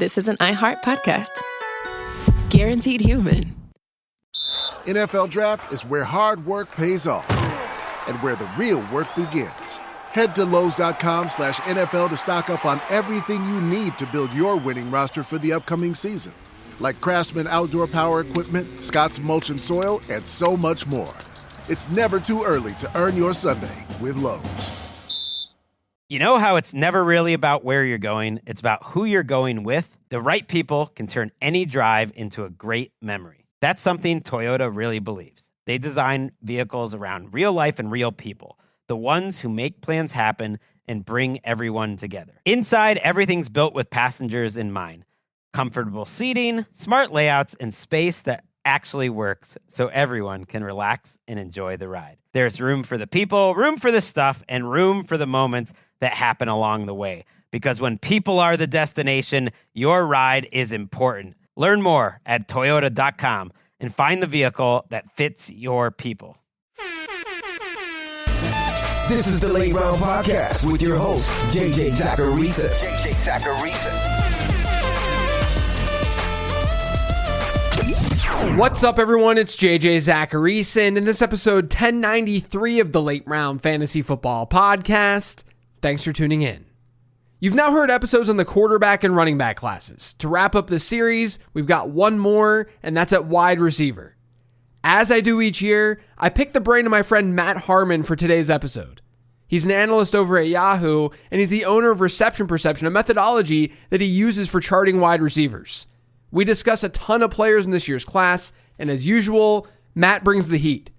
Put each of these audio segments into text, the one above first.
this is an iHeart podcast. Guaranteed human. NFL Draft is where hard work pays off and where the real work begins. Head to Lowe's.com/NFL to stock up on everything you need to build your winning roster for the upcoming season. Like Craftsman Outdoor Power Equipment, Scott's Mulch and Soil, and so much more. It's never too early to earn your Sunday with Lowe's. You know how it's never really about where you're going, it's about who you're going with? The right people can turn any drive into a great memory. That's something Toyota really believes. They design vehicles around real life and real people, the ones who make plans happen and bring everyone together. Inside, everything's built with passengers in mind. Comfortable seating, smart layouts, and space that actually works so everyone can relax and enjoy the ride. There's room for the people, room for the stuff, and room for the moments that happen along the way. Because when people are the destination, your ride is important. Learn more at Toyota.com and find the vehicle that fits your people. This is the Late Round Podcast with your host, JJ Zacharisa. What's up, everyone? It's JJ Zacharisa, and in this episode 1093 of the Late Round Fantasy Football Podcast, thanks for tuning in. You've now heard episodes on the quarterback and running back classes. To wrap up this series, we've got one more, and that's at wide receiver. As I do each year, I picked the brain of my friend Matt Harmon for today's episode. He's an analyst over at Yahoo, and he's the owner of Reception Perception, a methodology that he uses for charting wide receivers. We discuss a ton of players in this year's class, and as usual, Matt brings the heat.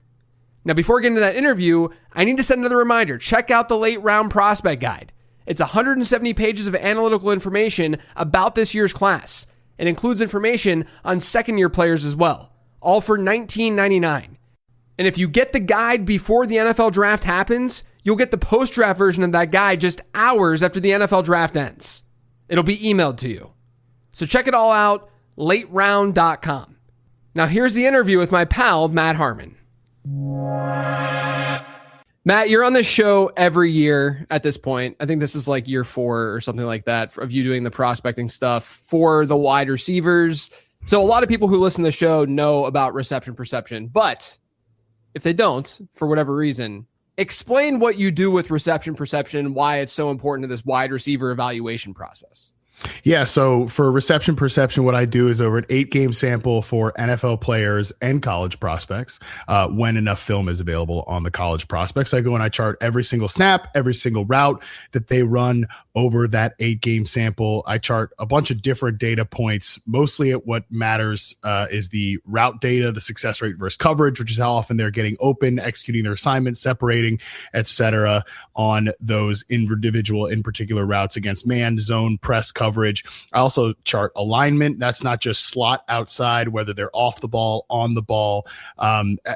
Now, before getting to that interview, I need to set another reminder. Check out the Late Round Prospect Guide. It's 170 pages of analytical information about this year's class. It includes information on second-year players as well, all for $19.99. And if you get the guide before the NFL draft happens, you'll get the post-draft version of that guide just hours after the NFL draft ends. It'll be emailed to you. So check it all out, lateround.com. Now here's the interview with my pal, Matt Harmon. Matt, you're on this show every year at this point. I think this is like year 4 or something like that of you doing the prospecting stuff for the wide receivers. So a lot of people who listen to the show know about Reception Perception, but if they don't, for whatever reason, explain what you do with Reception Perception, why it's so important to this wide receiver evaluation process. Yeah, so for Reception Perception, what I do is over an 8-game sample for NFL players and college prospects when enough film is available on the college prospects. I go and I chart every single snap, every single route that they run over that 8-game sample. I chart a bunch of different data points. Mostly at what matters is the route data, the success rate versus coverage, which is how often they're getting open, executing their assignments, separating, etc. on those individual, in particular routes against man, zone, press, coverage. I also chart alignment. That's not just slot outside, whether they're off the ball, on the ball.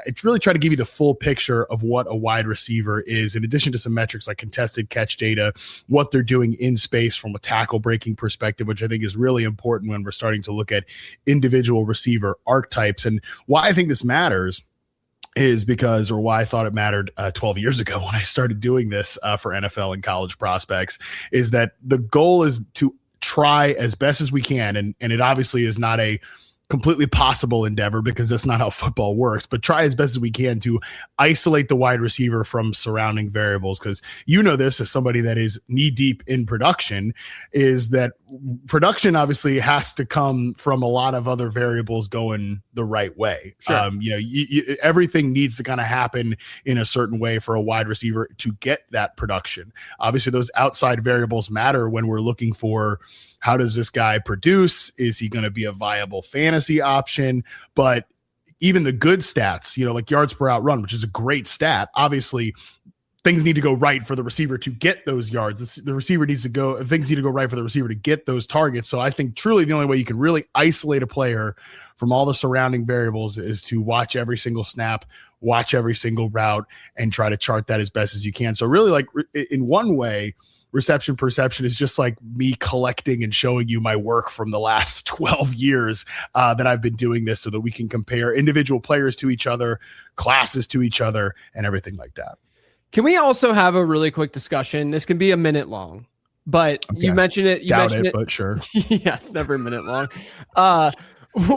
It's really try to give you the full picture of what a wide receiver is, in addition to some metrics like contested catch data, what they're doing in space from a tackle breaking perspective, which I think is really important when we're starting to look at individual receiver archetypes. And why I think this matters is because, or why I thought it mattered 12 years ago when I started doing this for NFL and college prospects, is that the goal is to try as best as we can. And it obviously is not a completely possible endeavor because that's not how football works, but try as best as we can to isolate the wide receiver from surrounding variables. Because you know this as somebody that is knee deep in production, is that production obviously has to come from a lot of other variables going the right way. Sure. Everything needs to kind of happen in a certain way for a wide receiver to get that production. Obviously those outside variables matter when we're looking for, how does this guy produce? Is he going to be a viable fantasy option? But even the good stats, like yards per out run, which is a great stat, obviously things need to go right for the receiver to get those yards. Things need to go right for the receiver to get those targets. So I think truly the only way you can really isolate a player from all the surrounding variables is to watch every single snap, watch every single route, and try to chart that as best as you can. So really, like, in one way, Reception Perception is just like me collecting and showing you my work from the last 12 years that I've been doing this, so that we can compare individual players to each other, classes to each other, and everything like that. Can we also have a really quick discussion? This can be a minute long, but you mentioned it. You Doubt mentioned it, but sure. Yeah, it's never a minute long.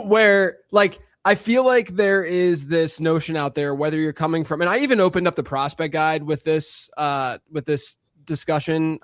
Where like I feel like there is this notion out there, whether you're coming from, and I even opened up the prospect guide with this discussion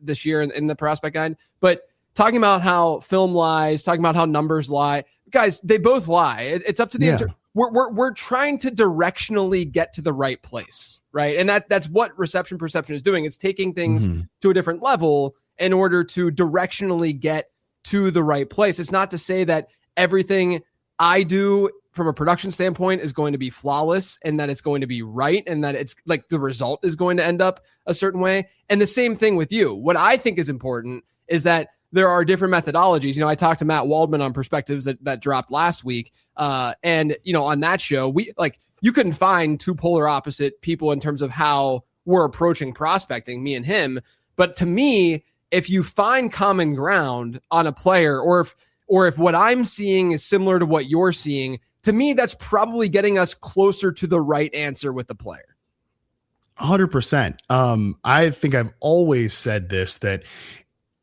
this year in the prospect guide, but talking about how film lies, talking about how numbers lie, guys, they both lie. It's up to the we're trying to directionally get to the right place, right? And that's what reception perception is doing. It's taking things to a different level in order to directionally get to the right place. It's not to say that everything I do from a production standpoint is going to be flawless and that it's going to be right and that it's like the result is going to end up a certain way. And the same thing with you. What I think is important is that there are different methodologies. You know, I talked to Matt Waldman on Perspectives that dropped last week. And, you know, on that show, you couldn't find two polar opposite people in terms of how we're approaching prospecting, me and him. But to me, if you find common ground on a player, or if what I'm seeing is similar to what you're seeing, to me, that's probably getting us closer to the right answer with the player. 100%. I think I've always said this, that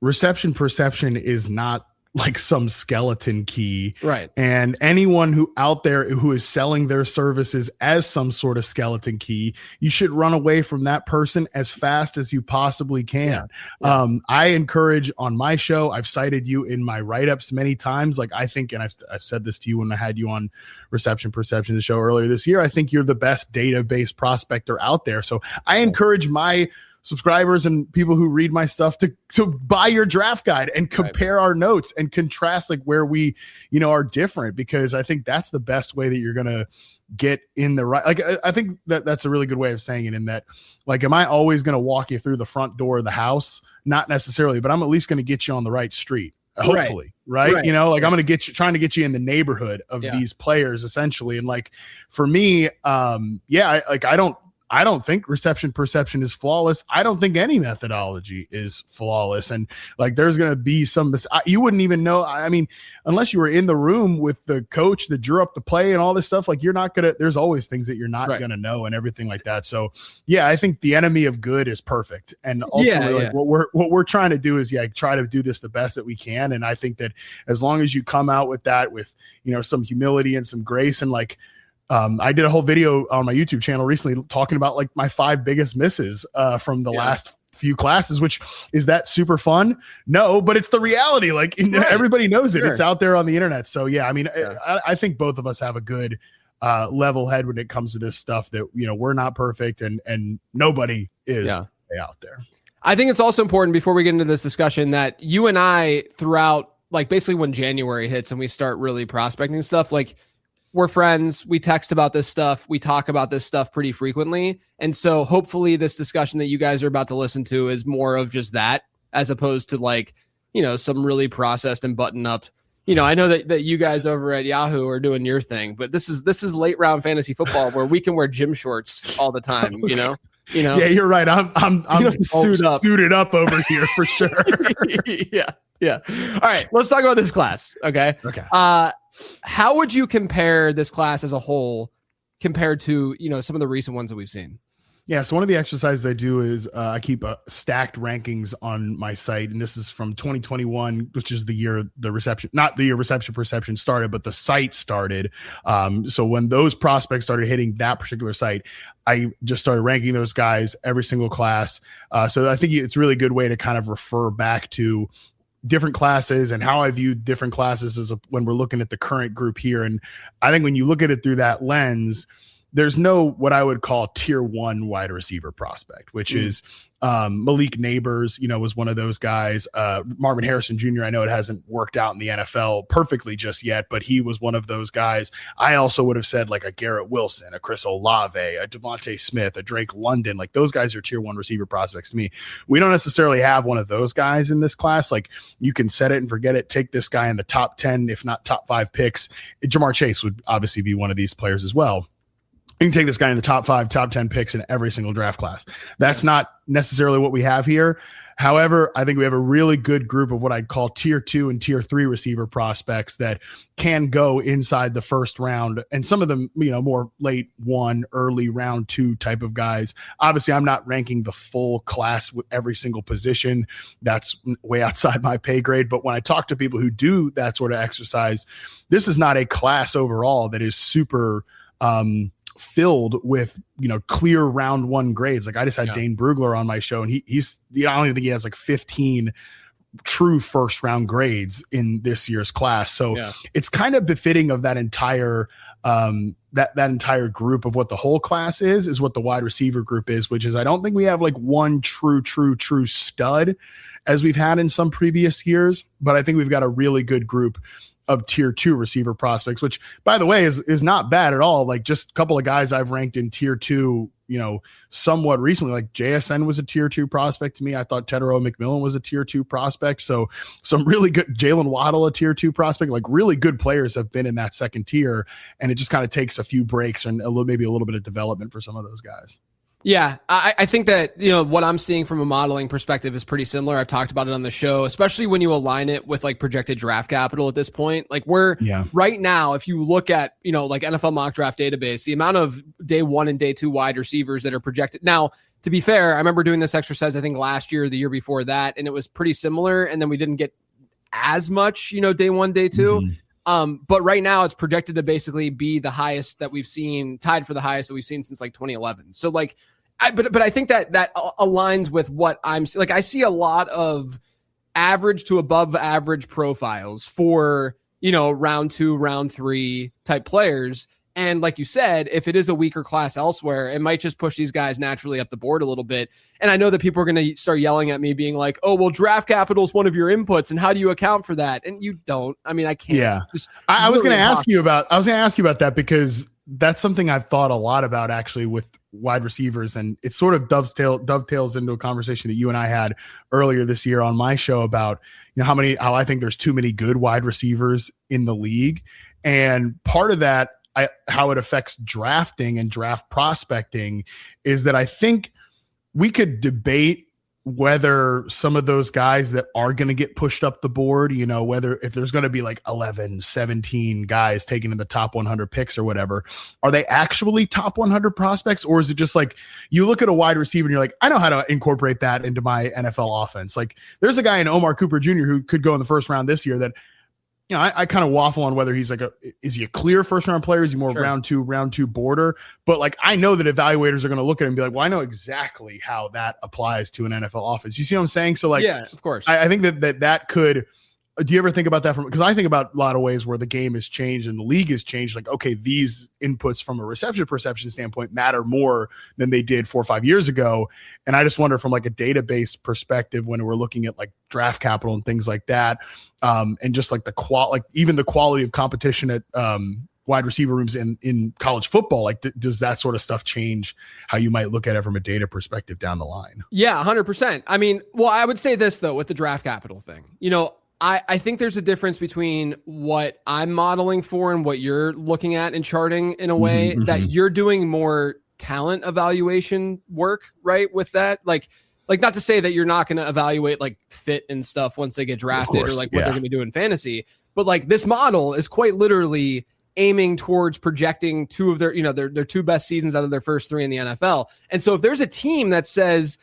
reception perception is not like some skeleton key. Right. And anyone who out there who is selling their services as some sort of skeleton key, you should run away from that person as fast as you possibly can. Yeah. I encourage on my show, I've cited you in my write-ups many times. Like I think, and I've said this to you when I had you on Reception Perception, the show earlier this year, I think you're the best database prospector out there. So I encourage my subscribers and people who read my stuff to buy your draft guide and compare our notes and contrast like where we, you know, are different, because I think that's the best way that you're going to get in the right. Like, I think that's a really good way of saying it, in that, like, am I always going to walk you through the front door of the house? Not necessarily, but I'm at least going to get you on the right street. Hopefully. Right. You know, like I'm going to trying to get you in the neighborhood of these players essentially. And like, for me, I don't think reception perception is flawless. I don't think any methodology is flawless. And like, there's going to be you wouldn't even know. I mean, unless you were in the room with the coach that drew up the play and all this stuff, like there's always things that you're not going to know and everything like that. So yeah, I think the enemy of good is perfect. And ultimately what we're trying to do is try to do this the best that we can. And I think that as long as you come out with that, with, you know, some humility and some grace, and like, I did a whole video on my YouTube channel recently talking about like my 5 biggest misses from the last few classes, which is that super fun? No, but it's the reality. Like everybody knows it. Sure. It's out there on the internet. So yeah, I mean, I think both of us have a good level head when it comes to this stuff, that, you know, we're not perfect and nobody is out there. I think it's also important, before we get into this discussion, that you and I, throughout, like, basically when January hits and we start really prospecting stuff, like, we're friends. We text about this stuff. We talk about this stuff pretty frequently. And so hopefully this discussion that you guys are about to listen to is more of just that, as opposed to, like, you know, some really processed and buttoned up. You know, I know that you guys over at Yahoo are doing your thing, but this is late round fantasy football where we can wear gym shorts all the time, you know? Yeah, you're right. I'm suited up over here for sure. Yeah. All right, let's talk about this class. Okay. How would you compare this class as a whole compared to, you know, some of the recent ones that we've seen? Yeah, so one of the exercises I do is I keep stacked rankings on my site, and this is from 2021, which is the year not the year Reception Perception started, but the site started. So when those prospects started hitting that particular site, I just started ranking those guys every single class. So I think it's a really good way to kind of refer back to different classes and how I view different classes when we're looking at the current group here. And I think when you look at it through that lens, there's no what I would call tier 1 wide receiver prospect, which is Malik Neighbors, you know, was one of those guys. Marvin Harrison Jr., I know it hasn't worked out in the NFL perfectly just yet, but he was one of those guys. I also would have said like a Garrett Wilson, a Chris Olave, a Devontae Smith, a Drake London. Like, those guys are tier 1 receiver prospects to me. We don't necessarily have one of those guys in this class. Like, you can set it and forget it. Take this guy in the top 10, if not top 5 picks. Jamar Chase would obviously be one of these players as well. you can take this guy in the top 5, top 10 picks in every single draft class. That's not necessarily what we have here. However, I think we have a really good group of what I'd call tier 2 and tier 3 receiver prospects that can go inside the first round, and some of them, more late 1, early round 2 type of guys. Obviously, I'm not ranking the full class with every single position. That's way outside my pay grade. But when I talk to people who do that sort of exercise, this is not a class overall that is super filled with clear round 1 grades. Like I just had Dane Brugler on my show, and he's I don't even think he has like 15 true first round grades in this year's class. So it's kind of befitting of that entire that entire group of what the whole class is what the wide receiver group is, which is I don't think we have like one true stud as we've had in some previous years, but I think we've got a really good group of tier 2 receiver prospects, which by the way is not bad at all. Like just a couple of guys I've ranked in tier 2, somewhat recently, like JSN was a tier 2 prospect to me. I thought Tedero McMillan was a tier 2 prospect. So some really good, Jalen Waddle, a tier 2 prospect, like really good players have been in that second tier. And it just kind of takes a few breaks and maybe a little bit of development for some of those guys. Yeah, I think that, what I'm seeing from a modeling perspective is pretty similar. I've talked about it on the show, especially when you align it with like projected draft capital at this point. Like right now, if you look at, like NFL mock draft database, the amount of day 1 and day 2 wide receivers that are projected. Now, to be fair, I remember doing this exercise, I think last year, or the year before that, and it was pretty similar. And then we didn't get as much, day 1, day 2. But right now it's projected to basically be the highest that we've seen, tied for the highest that we've seen since like 2011. So like, but I think that aligns with what I'm like. I see a lot of average to above average profiles for, round 2, round 3 type players. And like you said, if it is a weaker class elsewhere, it might just push these guys naturally up the board a little bit. And I know that people are going to start yelling at me being like, oh, well, draft capital is one of your inputs. And how do you account for that? And you don't. I mean, I can't. Yeah. I was going to ask you about that because that's something I've thought a lot about actually with wide receivers. And it sort of dovetails into a conversation that you and I had earlier this year on my show about, how I think there's too many good wide receivers in the league. And part of that, how it affects drafting and draft prospecting is that I think we could debate whether some of those guys that are going to get pushed up the board, whether if there's going to be like 11, 17 guys taken in the top 100 picks or whatever, are they actually top 100 prospects? Or is it just like you look at a wide receiver and you're like, I know how to incorporate that into my NFL offense. Like there's a guy in Omar Cooper Jr. who could go in the first round this year that, I kind of waffle on whether he's is he a clear first round player? Is he more round two border? But like, I know that evaluators are going to look at him and be like, well, I know exactly how that applies to an NFL offense. You see what I'm saying? So like, yeah, of course. I think that could, do you ever think about that because I think about a lot of ways where the game has changed and the league has changed. Like, okay, these inputs from a reception perception standpoint matter more than they did 4 or 5 years ago. And I just wonder from like a database perspective, when we're looking at like draft capital and things like that, and just like even the quality of competition at wide receiver rooms in college football, like does that sort of stuff change how you might look at it from a data perspective down the line? Yeah, 100%. I mean, well, I would say this though, with the draft capital thing, I think there's a difference between what I'm modeling for and what you're looking at and charting in a way that you're doing more talent evaluation work, right? With that, like not to say that you're not going to evaluate like fit and stuff once they get drafted or like what they're going to do in fantasy, but like this model is quite literally aiming towards projecting 2 of their, their 2 best seasons out of their first 3 in the NFL. And so if there's a team that says,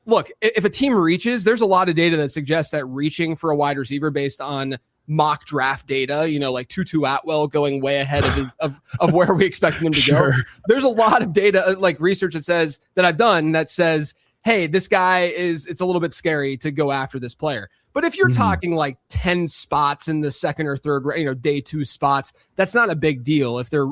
look, if a team reaches, there's a lot of data that suggests that reaching for a wide receiver based on mock draft data, like Tutu Atwell going way ahead of where we expect him to go. There's a lot of data, like research that I've done that says, hey, this guy it's a little bit scary to go after this player. But if you're talking like 10 spots in the second or third, day 2 spots, that's not a big deal if they're,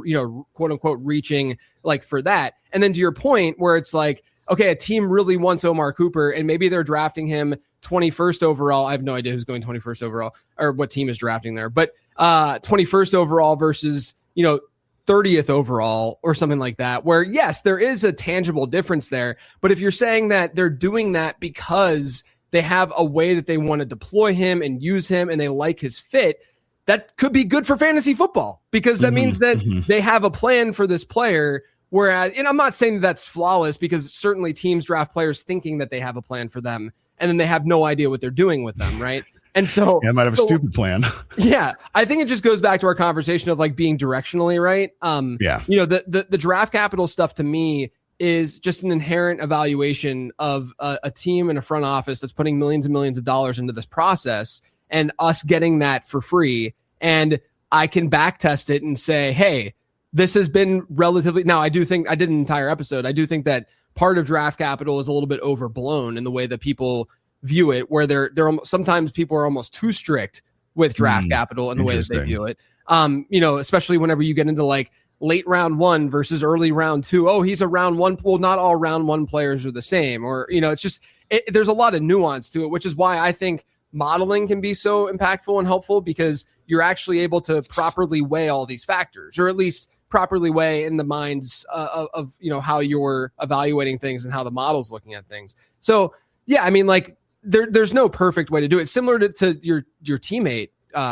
quote unquote, reaching like for that. And then to your point where it's like, okay, a team really wants Omar Cooper and maybe they're drafting him 21st overall. I have no idea who's going 21st overall or what team is drafting there, but 21st overall versus, 30th overall or something like that, where yes, there is a tangible difference there. But if you're saying that they're doing that because they have a way that they want to deploy him and use him and they like his fit, that could be good for fantasy football because that means that they have a plan for this player. Whereas, and I'm not saying that that's flawless because certainly teams draft players thinking that they have a plan for them and then they have no idea what they're doing with them, right? And so I might have a stupid plan. Yeah, I think it just goes back to our conversation of like being directionally right. The draft capital stuff to me is just an inherent evaluation of a team and a front office that's putting millions and millions of dollars into this process and us getting that for free. And I can back test it and say, hey, this has been relatively. Now, I do think I did an entire episode. I do think that part of draft capital is a little bit overblown in the way that people view it, where they're sometimes people are almost too strict with draft capital in the way that they view it. Especially whenever you get into like late round 1 versus early round 2. Oh, he's a round 1. Well, not all round 1 players are the same, or it's just there's a lot of nuance to it, which is why I think modeling can be so impactful and helpful because you're actually able to properly weigh all these factors, or at least properly weigh in the minds of how you're evaluating things and how the model's looking at things. So yeah, I mean, like there's no perfect way to do it. Similar to your teammate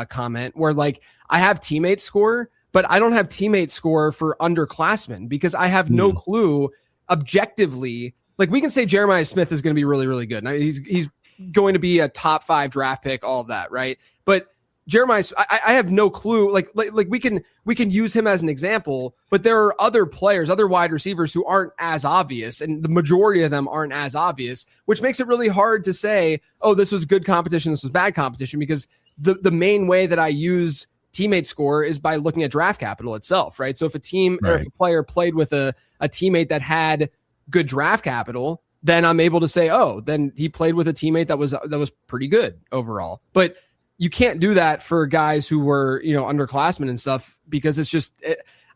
comment where like I have teammate score, but I don't have teammate score for underclassmen because I have no clue objectively. Like we can say Jeremiah Smith is going to be really, really good. Now, he's going to be a top 5 draft pick, all of that, right? But Jeremiah, I have no clue. Like we can use him as an example, but there are other players, other wide receivers who aren't as obvious, and the majority of them aren't as obvious, which makes it really hard to say, oh, this was good competition, this was bad competition, because the main way that I use teammate score is by looking at draft capital itself, right? So if a team or if a player played with a teammate that had good draft capital, then I'm able to say, oh, then he played with a teammate that was pretty good overall. But you can't do that for guys who were, underclassmen and stuff, because it's just,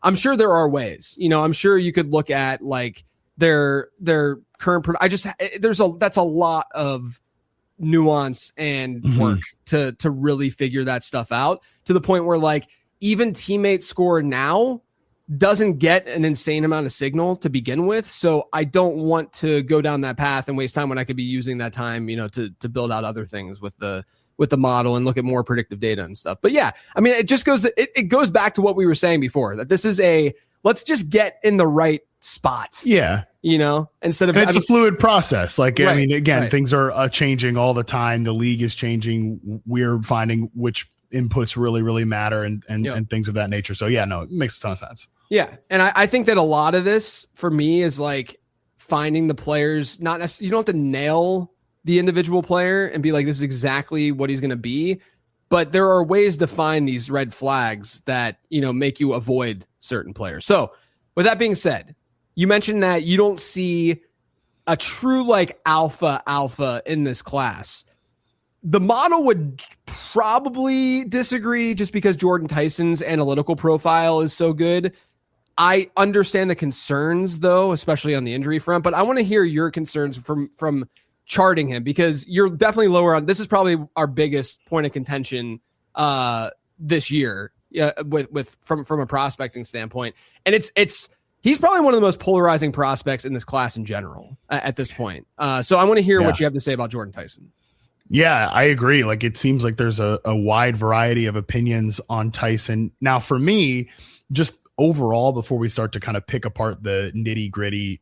I'm sure there are ways, I'm sure you could look at like their current, that's a lot of nuance and work to really figure that stuff out, to the point where like even teammate score now doesn't get an insane amount of signal to begin with. So I don't want to go down that path and waste time when I could be using that time, to build out other things with the model and look at more predictive data and stuff. But yeah, I mean, it goes back to what we were saying before, that this is let's just get in the right spots. Yeah. Instead of, it's a fluid process. Like, right, I mean, again, things are changing all the time. The league is changing. We're finding which inputs really, really matter and things of that nature. So yeah, no, it makes a ton of sense. Yeah. And I think that a lot of this for me is like finding the players, you don't have to nail the individual player and be like, this is exactly what he's going to be. But there are ways to find these red flags that, make you avoid certain players. So with that being said, you mentioned that you don't see a true like alpha in this class. The model would probably disagree just because Jordan Tyson's analytical profile is so good. I understand the concerns though, especially on the injury front, but I want to hear your concerns from charting him, because you're definitely lower on. This is probably our biggest point of contention this year, from a prospecting standpoint, and he's probably one of the most polarizing prospects in this class in general at this point. So I want to hear what you have to say about Jordan Tyson. Yeah, I agree. Like, it seems like there's a wide variety of opinions on Tyson. Now, for me, just overall, before we start to kind of pick apart the nitty gritty,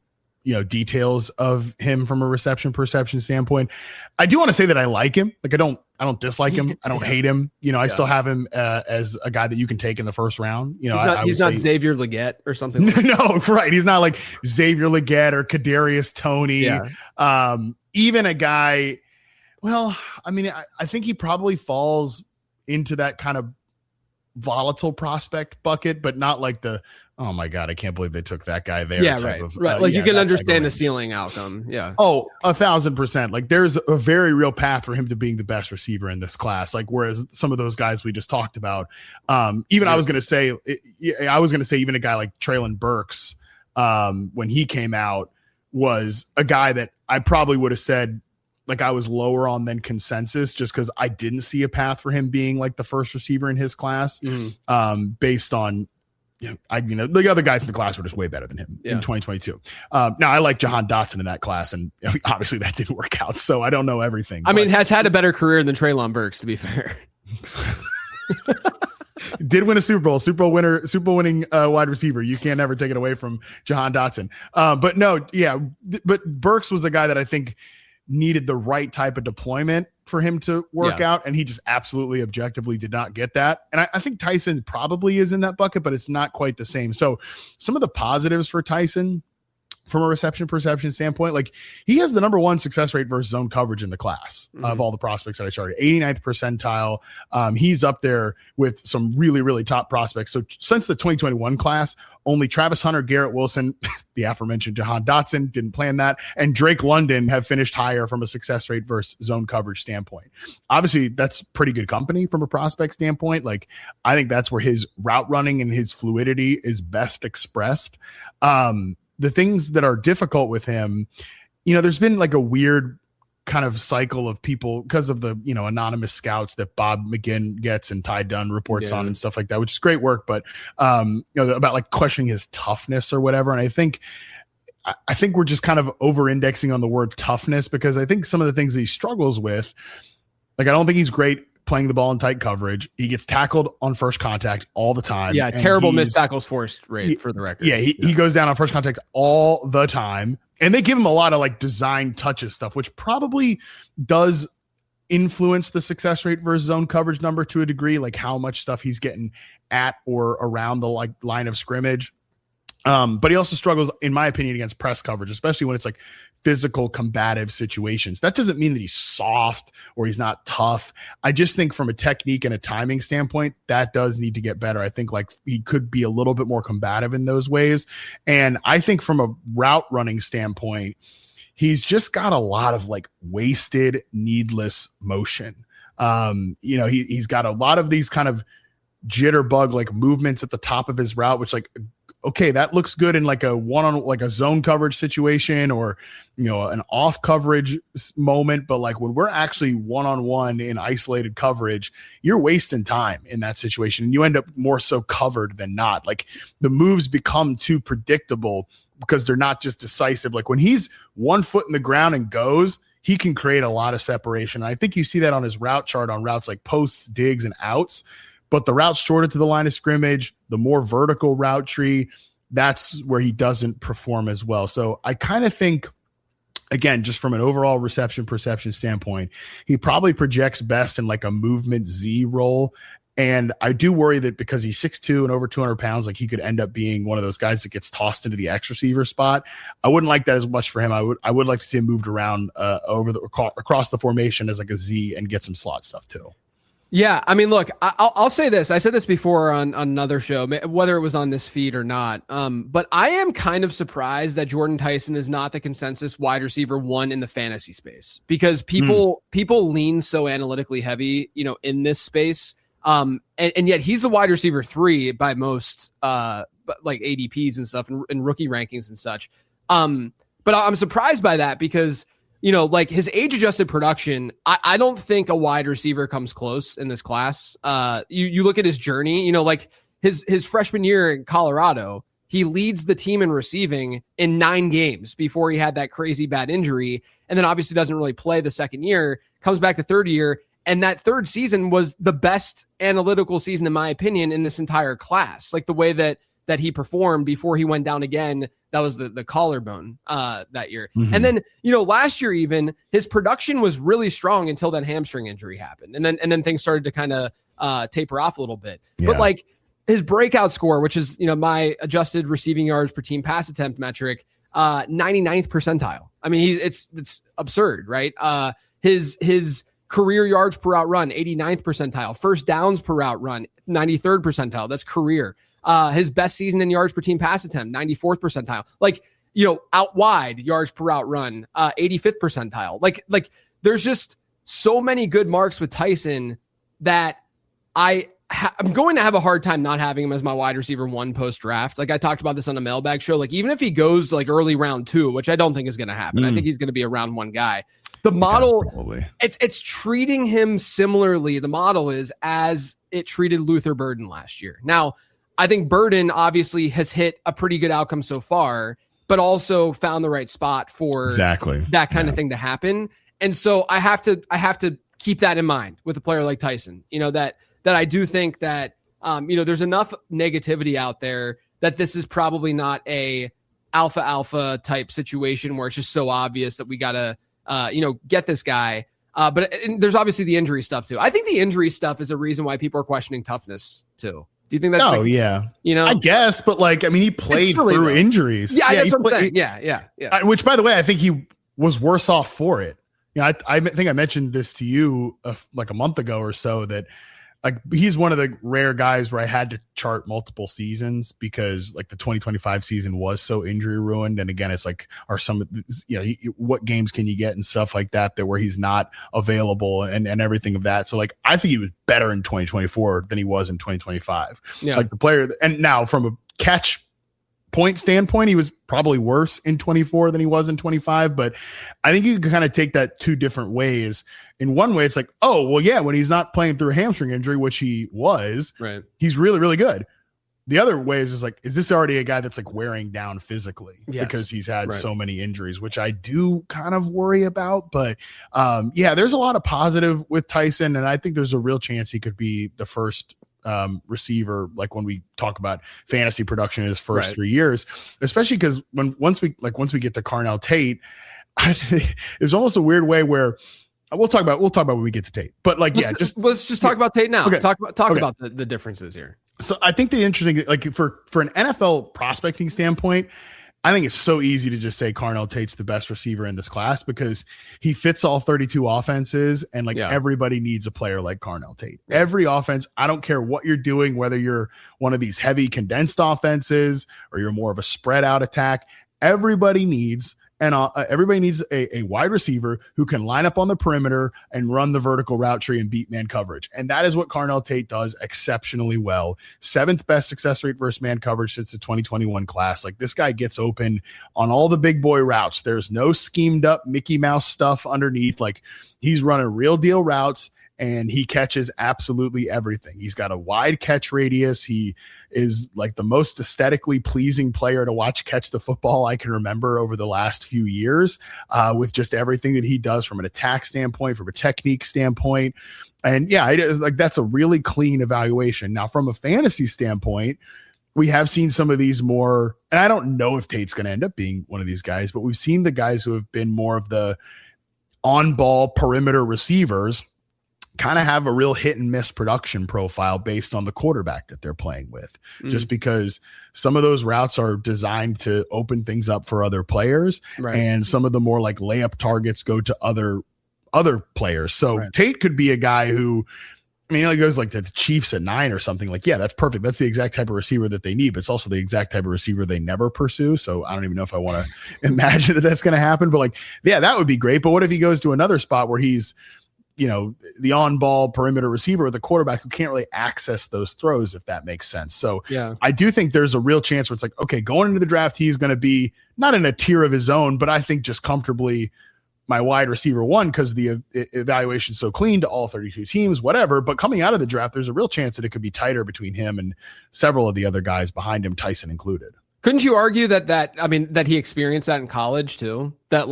details of him from a reception perception standpoint, I do want to say that I like him. Like, I don't dislike him. I don't hate him. I still have him as a guy that you can take in the first round. He's not Xavier Legette or something. No, right. He's not like Xavier Legette or Kadarius Toney. Yeah. Even a guy. Well, I mean, I think he probably falls into that kind of volatile prospect bucket, but not like the, oh my God, I can't believe they took that guy there. Yeah, right. Like you can understand the ceiling outcome. Yeah. Oh, 1,000%. Like, there's a very real path for him to being the best receiver in this class. Like, whereas some of those guys we just talked about, I was going to say even a guy like Treylon Burks, when he came out, was a guy that I probably would have said, like, I was lower on than consensus, just because I didn't see a path for him being like the first receiver in his class, based on, the other guys in the class were just way better than him in 2022. Now, I like Jahan Dotson in that class, and obviously that didn't work out, so I don't know everything. I mean, has had a better career than Treylon Burks, to be fair. did win a Super Bowl winner, Super Bowl winning wide receiver. You can't ever take it away from Jahan Dotson. But no, yeah, but Burks was a guy that I think needed the right type of deployment for him to work out, and he just absolutely objectively did not get that. And I think Tyson probably is in that bucket, but it's not quite the same. So some of the positives for Tyson from a reception perception standpoint, like he has the number one success rate versus zone coverage in the class of all the prospects that I charted, 89th percentile. He's up there with some really, really top prospects. So since the 2021 class, only Travis Hunter, Garrett Wilson, the aforementioned Jahan Dotson, didn't plan that, and Drake London have finished higher from a success rate versus zone coverage standpoint. Obviously, that's pretty good company from a prospect standpoint. Like, I think that's where his route running and his fluidity is best expressed. The things that are difficult with him, there's been like a weird kind of cycle of people because of the, anonymous scouts that Bob McGinn gets and Ty Dunn reports on and stuff like that, which is great work, but, about like questioning his toughness or whatever. And I think we're just kind of over indexing on the word toughness, because I think some of the things that he struggles with, like, I don't think he's great playing the ball in tight coverage. He gets tackled on first contact all the time. Yeah, terrible missed tackles forced rate for the record. Yeah, he goes down on first contact all the time. And they give him a lot of like design touches stuff, which probably does influence the success rate versus zone coverage number to a degree, like how much stuff he's getting at or around the like line of scrimmage. But he also struggles, in my opinion, against press coverage, especially when it's like physical combative situations. That doesn't mean that he's soft or he's not tough. I just think from a technique and a timing standpoint, that does need to get better. I think like he could be a little bit more combative in those ways. And I think from a route running standpoint, he's just got a lot of like wasted, needless motion. He's got a lot of these kind of jitterbug like movements at the top of his route, which like, okay, that looks good in like a one-on, like a zone coverage situation or, an off coverage moment. But like when we're actually one-on-one in isolated coverage, you're wasting time in that situation. And you end up more so covered than not. Like the moves become too predictable because they're not just decisive. Like when he's 1 foot in the ground and goes, he can create a lot of separation. And I think you see that on his route chart on routes like posts, digs, and outs. But the route shorter to the line of scrimmage, the more vertical route tree, that's where he doesn't perform as well. So I kind of think, again, just from an overall reception perception standpoint, he probably projects best in like a movement Z role. And I do worry that because he's 6'2" and over 200 pounds, like he could end up being one of those guys that gets tossed into the X receiver spot. I wouldn't like that as much for him. I would like to see him moved around across the formation as like a Z and get some slot stuff too. Yeah, I mean, look, I'll say this. I said this before on another show, whether it was on this feed or not. But I am kind of surprised that Jordan Tyson is not the consensus wide receiver one in the fantasy space, because people lean so analytically heavy, in this space. And yet he's the wide receiver 3 by most like ADPs and stuff and rookie rankings and such. But I'm surprised by that because like his age-adjusted production, I don't think a wide receiver comes close in this class. You look at his journey, like his freshman year in Colorado, he leads the team in receiving in 9 games before he had that crazy bad injury. And then obviously doesn't really play the second year, comes back the third year. And that third season was the best analytical season, in my opinion, in this entire class. Like the way that he performed before he went down again. That was the collarbone that year. Mm-hmm. And then, last year, even his production was really strong until that hamstring injury happened. And then things started to kind of taper off a little bit. Yeah. But like his breakout score, which is, my adjusted receiving yards per team pass attempt metric, 99th percentile. I mean, it's absurd, right? His career yards per route run, 89th percentile. First downs per route run, 93rd percentile. That's career. His best season in yards per team pass attempt, 94th percentile. Like, out wide yards per route run, 85th percentile. Like there's just so many good marks with Tyson that I'm going to have a hard time not having him as my wide receiver 1 post draft. Like I talked about this on the mailbag show. Like even if he goes like early round 2, which I don't think is going to happen. I think he's going to be a round 1 guy. The model, it's treating him similarly. The model is as it treated Luther Burden last year. Now, I think Burden obviously has hit a pretty good outcome so far, but also found the right spot for that kind of thing to happen. And so I have to keep that in mind with a player like Tyson, that I do think that There's enough negativity out there that this is probably not a alpha type situation where it's just so obvious that we got to, get this guy. But there's obviously the injury stuff too. I think the injury stuff is a reason why people are questioning toughness too. Do you think that? Oh, yeah. I guess, but he played through injuries. Yeah, that's what I'm saying. Yeah. Which, by the way, I think he was worse off for it. I think I mentioned this to you a month ago or so that he's one of the rare guys where I had to chart multiple seasons because the 2025 season was so injury ruined. And again, it's what games can you get and stuff like that where he's not available and everything of that. So I think he was better in 2024 than he was in 2025. Yeah. The player, and now from a catch point standpoint, he was probably worse in 24 than he was in 25, but I think you can kind of take that two different ways. In one way, it's when he's not playing through a hamstring injury, which he was, right, he's really, really good. The other way is is this already a guy that's wearing down physically because he's had so many injuries, which I do kind of worry about. But there's a lot of positive with Tyson, and I think there's a real chance he could be the first receiver when we talk about fantasy production in his first 3 years, especially because once we get to Carnell Tate, there's almost a weird way where we'll talk about when we get to Tate, but let's just talk about Tate now. Okay. Talk about the differences here. So I think the interesting for an NFL prospecting standpoint, I think it's so easy to just say Carnell Tate's the best receiver in this class because he fits all 32 offenses and everybody needs a player like Carnell Tate. Every offense, I don't care what you're doing, whether you're one of these heavy condensed offenses or you're more of a spread out attack, everybody needs a wide receiver who can line up on the perimeter and run the vertical route tree and beat man coverage. And that is what Carnell Tate does exceptionally well. 7th best success rate versus man coverage since the 2021 class. This guy gets open on all the big boy routes. There's no schemed up Mickey Mouse stuff underneath. He's running real deal routes and he catches absolutely everything. He's got a wide catch radius. He is the most aesthetically pleasing player to watch catch the football I can remember over the last few years, with just everything that he does from an attack standpoint, from a technique standpoint. And it is that's a really clean evaluation. Now, from a fantasy standpoint, we have seen some of these more, and I don't know if Tate's going to end up being one of these guys, but we've seen the guys who have been more of the on-ball perimeter receivers kind of have a real hit and miss production profile based on the quarterback that they're playing with, just because some of those routes are designed to open things up for other players. Right. And some of the more layup targets go to other players. So Tate could be a guy who, he goes to the Chiefs at 9 or something. That's perfect. That's the exact type of receiver that they need, but it's also the exact type of receiver they never pursue. So I don't even know if I want to imagine that that's going to happen, but that would be great. But what if he goes to another spot where he's, the on-ball perimeter receiver or the quarterback who can't really access those throws, if that makes sense. So I do think there's a real chance where it's okay, going into the draft, he's going to be not in a tier of his own, but I think just comfortably my wide receiver one, because the evaluation's so clean to all 32 teams, whatever. But coming out of the draft, there's a real chance that it could be tighter between him and several of the other guys behind him, Tyson included. Couldn't you argue that he experienced that in college too? That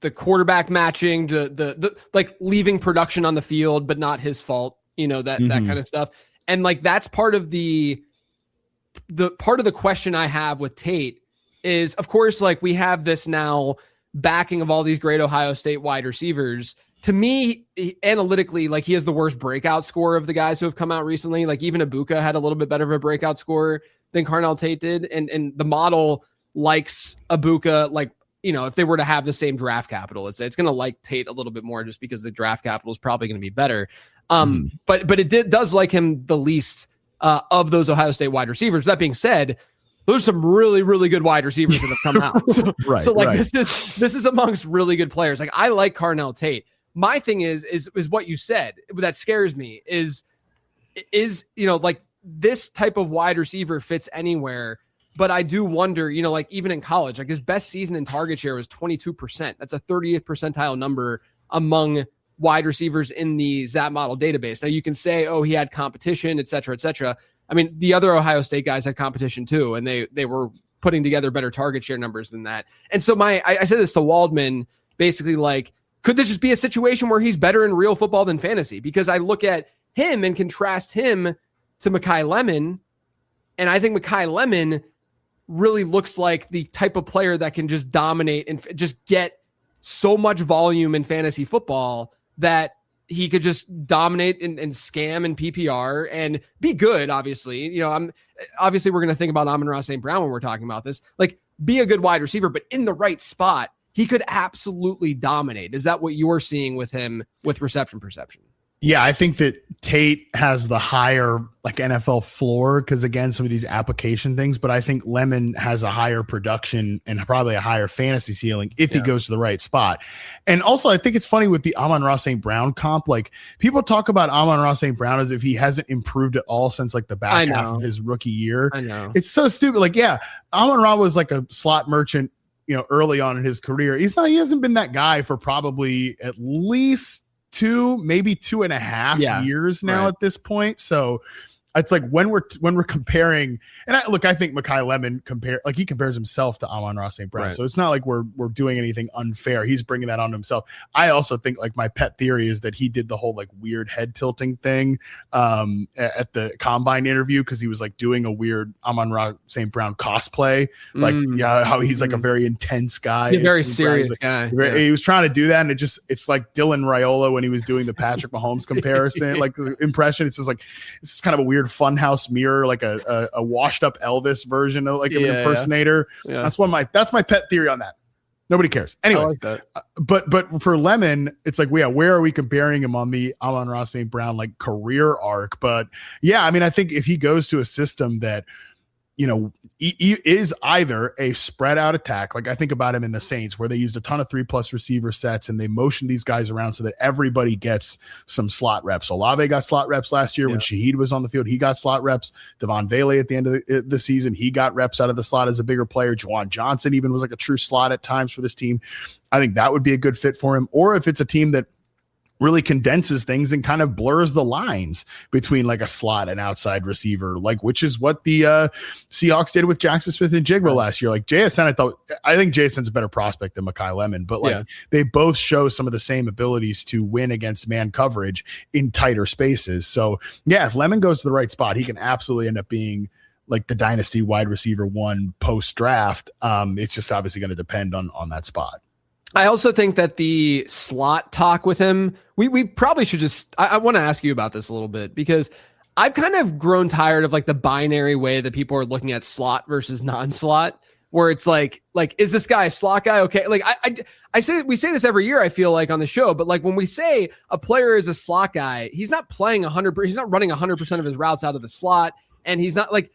the quarterback matching, the leaving production on the field, but not his fault, that kind of stuff. And that's part of the question I have with Tate is, of course, we have this now backing of all these great Ohio State wide receivers. To me, analytically, he has the worst breakout score of the guys who have come out recently. Even Ibuka had a little bit better of a breakout score than Carnell Tate did. And the model likes Ibuka, if they were to have the same draft capital, it's going to like Tate a little bit more just because the draft capital is probably going to be better. But it does like him the least of those Ohio State wide receivers. That being said, there's some really, really good wide receivers that have come out. This is amongst really good players. I like Carnell Tate. My thing is what you said that scares me is this type of wide receiver fits anywhere. But I do wonder, even in college, his best season in target share was 22%. That's a 30th percentile number among wide receivers in the ZAP model database. Now you can say, oh, he had competition, et cetera, et cetera. The other Ohio State guys had competition too, and they were putting together better target share numbers than that. And so I said this to Waldman, basically could this just be a situation where he's better in real football than fantasy? Because I look at him and contrast him to Mekhi Lemon. And I think Mekhi Lemon really looks like the type of player that can just dominate and just get so much volume in fantasy football that he could just dominate and scam in PPR and be good. Obviously, we're going to think about Amon-Ra St. Brown when we're talking about this, like be a good wide receiver, but in the right spot, he could absolutely dominate. Is that what you're seeing with him with reception perception? Yeah, I think that Tate has the higher like NFL floor because, again, some of these application things, but I think Lemon has a higher production and probably a higher fantasy ceiling if he goes to the right spot. And also, I think it's funny with the Amon-Ra St. Brown comp. Like, people talk about Amon-Ra St. Brown as if he hasn't improved at all since like the back half of his rookie year. I know. It's so stupid. Like, yeah, Amon-Ra was like a slot merchant, early on in his career. He hasn't been that guy for probably at least 2, maybe 2.5 years now at this point. So it's like when we're comparing, and I think Mekhi Lemon he compares himself to Amon-Ra St. Brown. Right. So it's not like we're doing anything unfair. He's bringing that on himself. I also think like my pet theory is that he did the whole like weird head tilting thing at the combine interview because he was like doing a weird Amon-Ra St. Brown cosplay, like how he's like a very intense guy, very serious guy. He was trying to do that, and it's like Dylan Raiola when he was doing the Patrick Mahomes comparison, like the impression. It's just like it's kind of a weird funhouse mirror, like a washed up Elvis version of like an impersonator. Yeah. That's my pet theory on that. Nobody cares. Anyways, like but for Lemon, it's like, where are we comparing him on the Amon-Ra St. Brown like career arc? But yeah, I mean, I think if he goes to a system that he is either a spread out attack, like I think about him in the Saints, where they used a ton of 3+ receiver sets and they motioned these guys around so that everybody gets some slot reps. Olave got slot reps last year when Shaheed was on the field. He got slot reps. Devon Vele at the end of the season, he got reps out of the slot as a bigger player. Juwan Johnson even was like a true slot at times for this team. I think that would be a good fit for him. Or if it's a team that really condenses things and kind of blurs the lines between like a slot and outside receiver, like which is what the Seahawks did with Jackson Smith and Jigba last year. Like JSN, I think JSN's a better prospect than Mekhi Lemon, but like they both show some of the same abilities to win against man coverage in tighter spaces. So yeah, if Lemon goes to the right spot, he can absolutely end up being like the dynasty wide receiver 1 post draft. It's just obviously going to depend on that spot. I also think that the slot talk with him, we probably should just, I want to ask you about this a little bit because I've kind of grown tired of like the binary way that people are looking at slot versus non-slot, where it's like, is this guy a slot guy? Okay. Like I say, we say this every year, I feel like on the show, but like when we say a player is a slot guy, he's not playing 100%, he's not running 100% of his routes out of the slot. And he's not like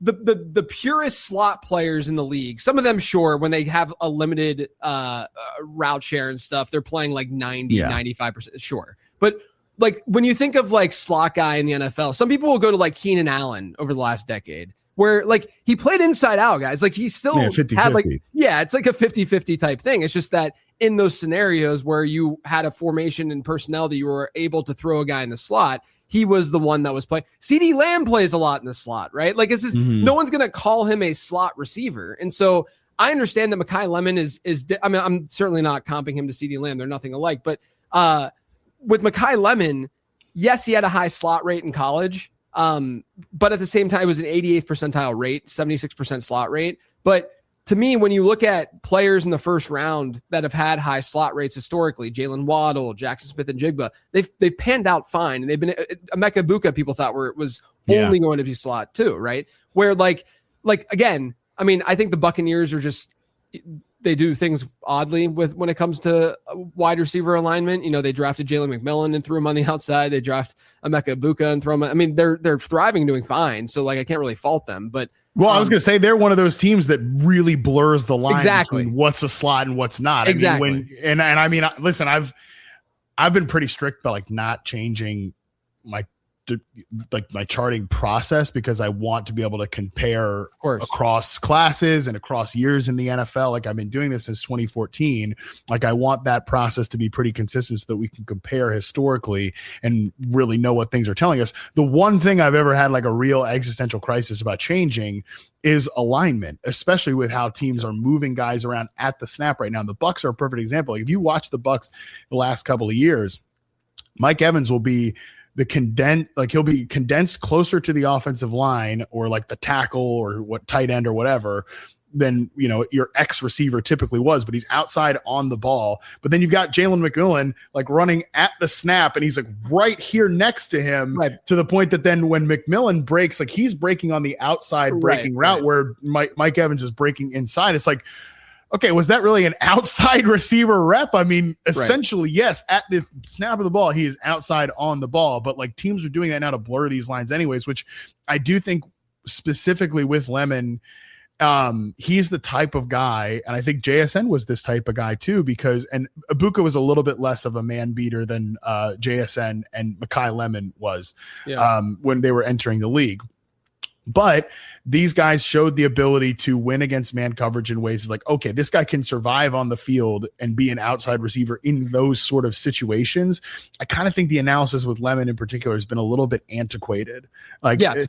the purest slot players in the league, some of them, sure, when they have a limited route share and stuff, they're playing like 95%, sure. But like when you think of like slot guy in the NFL, some people will go to like Keenan Allen over the last decade, where like he played inside out, guys. Like he still 50-50. had like, it's like a 50-50 type thing. It's just that in those scenarios where you had a formation and personnel that you were able to throw a guy in the slot, he was the one that was playing. CeeDee Lamb plays a lot in the slot, right? Like it's just, no one's going to call him a slot receiver. And so I understand that Mekhi Lemon is, I mean, I'm certainly not comping him to CeeDee Lamb. They're nothing alike, but with Mekhi Lemon, yes, he had a high slot rate in college. But at the same time, it was an 88th percentile rate, 76% slot rate. But to me, when you look at players in the first round that have had high slot rates historically, Jalen Waddle, Jackson Smith and Jigba, they've panned out fine. And they've been Emeka Buka, people thought was only going to be slot too, right? Where like again, I mean, I think the Buccaneers are just, they do things oddly when it comes to wide receiver alignment. You know, they drafted Jalen McMillan and threw him on the outside. They draft Emeka Buka and throw him. I mean, they're thriving, doing fine. So like, I can't really fault them, but well, I was going to say they're one of those teams that really blurs the line between what's a slot and what's not. Exactly. I mean, I mean, listen, I've been pretty strict about like not changing my charting process because I want to be able to compare across classes and across years in the NFL. Like I've been doing this since 2014. Like I want that process to be pretty consistent so that we can compare historically and really know what things are telling us. The one thing I've ever had like a real existential crisis about changing is alignment, especially with how teams are moving guys around at the snap right now. The Bucs are a perfect example. Like if you watch the Bucs the last couple of years, Mike Evans will be he'll be condensed closer to the offensive line or like the tackle or what tight end or whatever than, your ex receiver typically was, but he's outside on the ball. But then you've got Jalen McMillan like running at the snap, and he's like right here next to him, right, to the point that then when McMillan breaks, like he's breaking on the outside breaking route where Mike Evans is breaking inside. It's like, okay, was that really an outside receiver rep? I mean, essentially, yes, at the snap of the ball, he is outside on the ball, but like teams are doing that now to blur these lines anyways, which I do think specifically with Lemon, he's the type of guy, and I think JSN was this type of guy too, and Ibuka was a little bit less of a man beater than JSN and Mekhi Lemon was when they were entering the league. But these guys showed the ability to win against man coverage in ways like, okay, this guy can survive on the field and be an outside receiver in those sort of situations. I kind of think the analysis with Lemon in particular has been a little bit antiquated. Like, yes.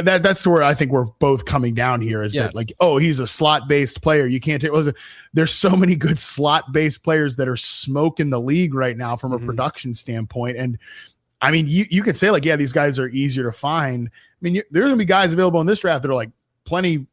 That's where I think we're both coming down here is that like, oh, he's a slot based player. You can't take, there's so many good slot based players that are smoking the league right now from a production standpoint. And I mean, you could say like, yeah, these guys are easier to find. I mean, there's gonna be guys available in this draft that are like plenty,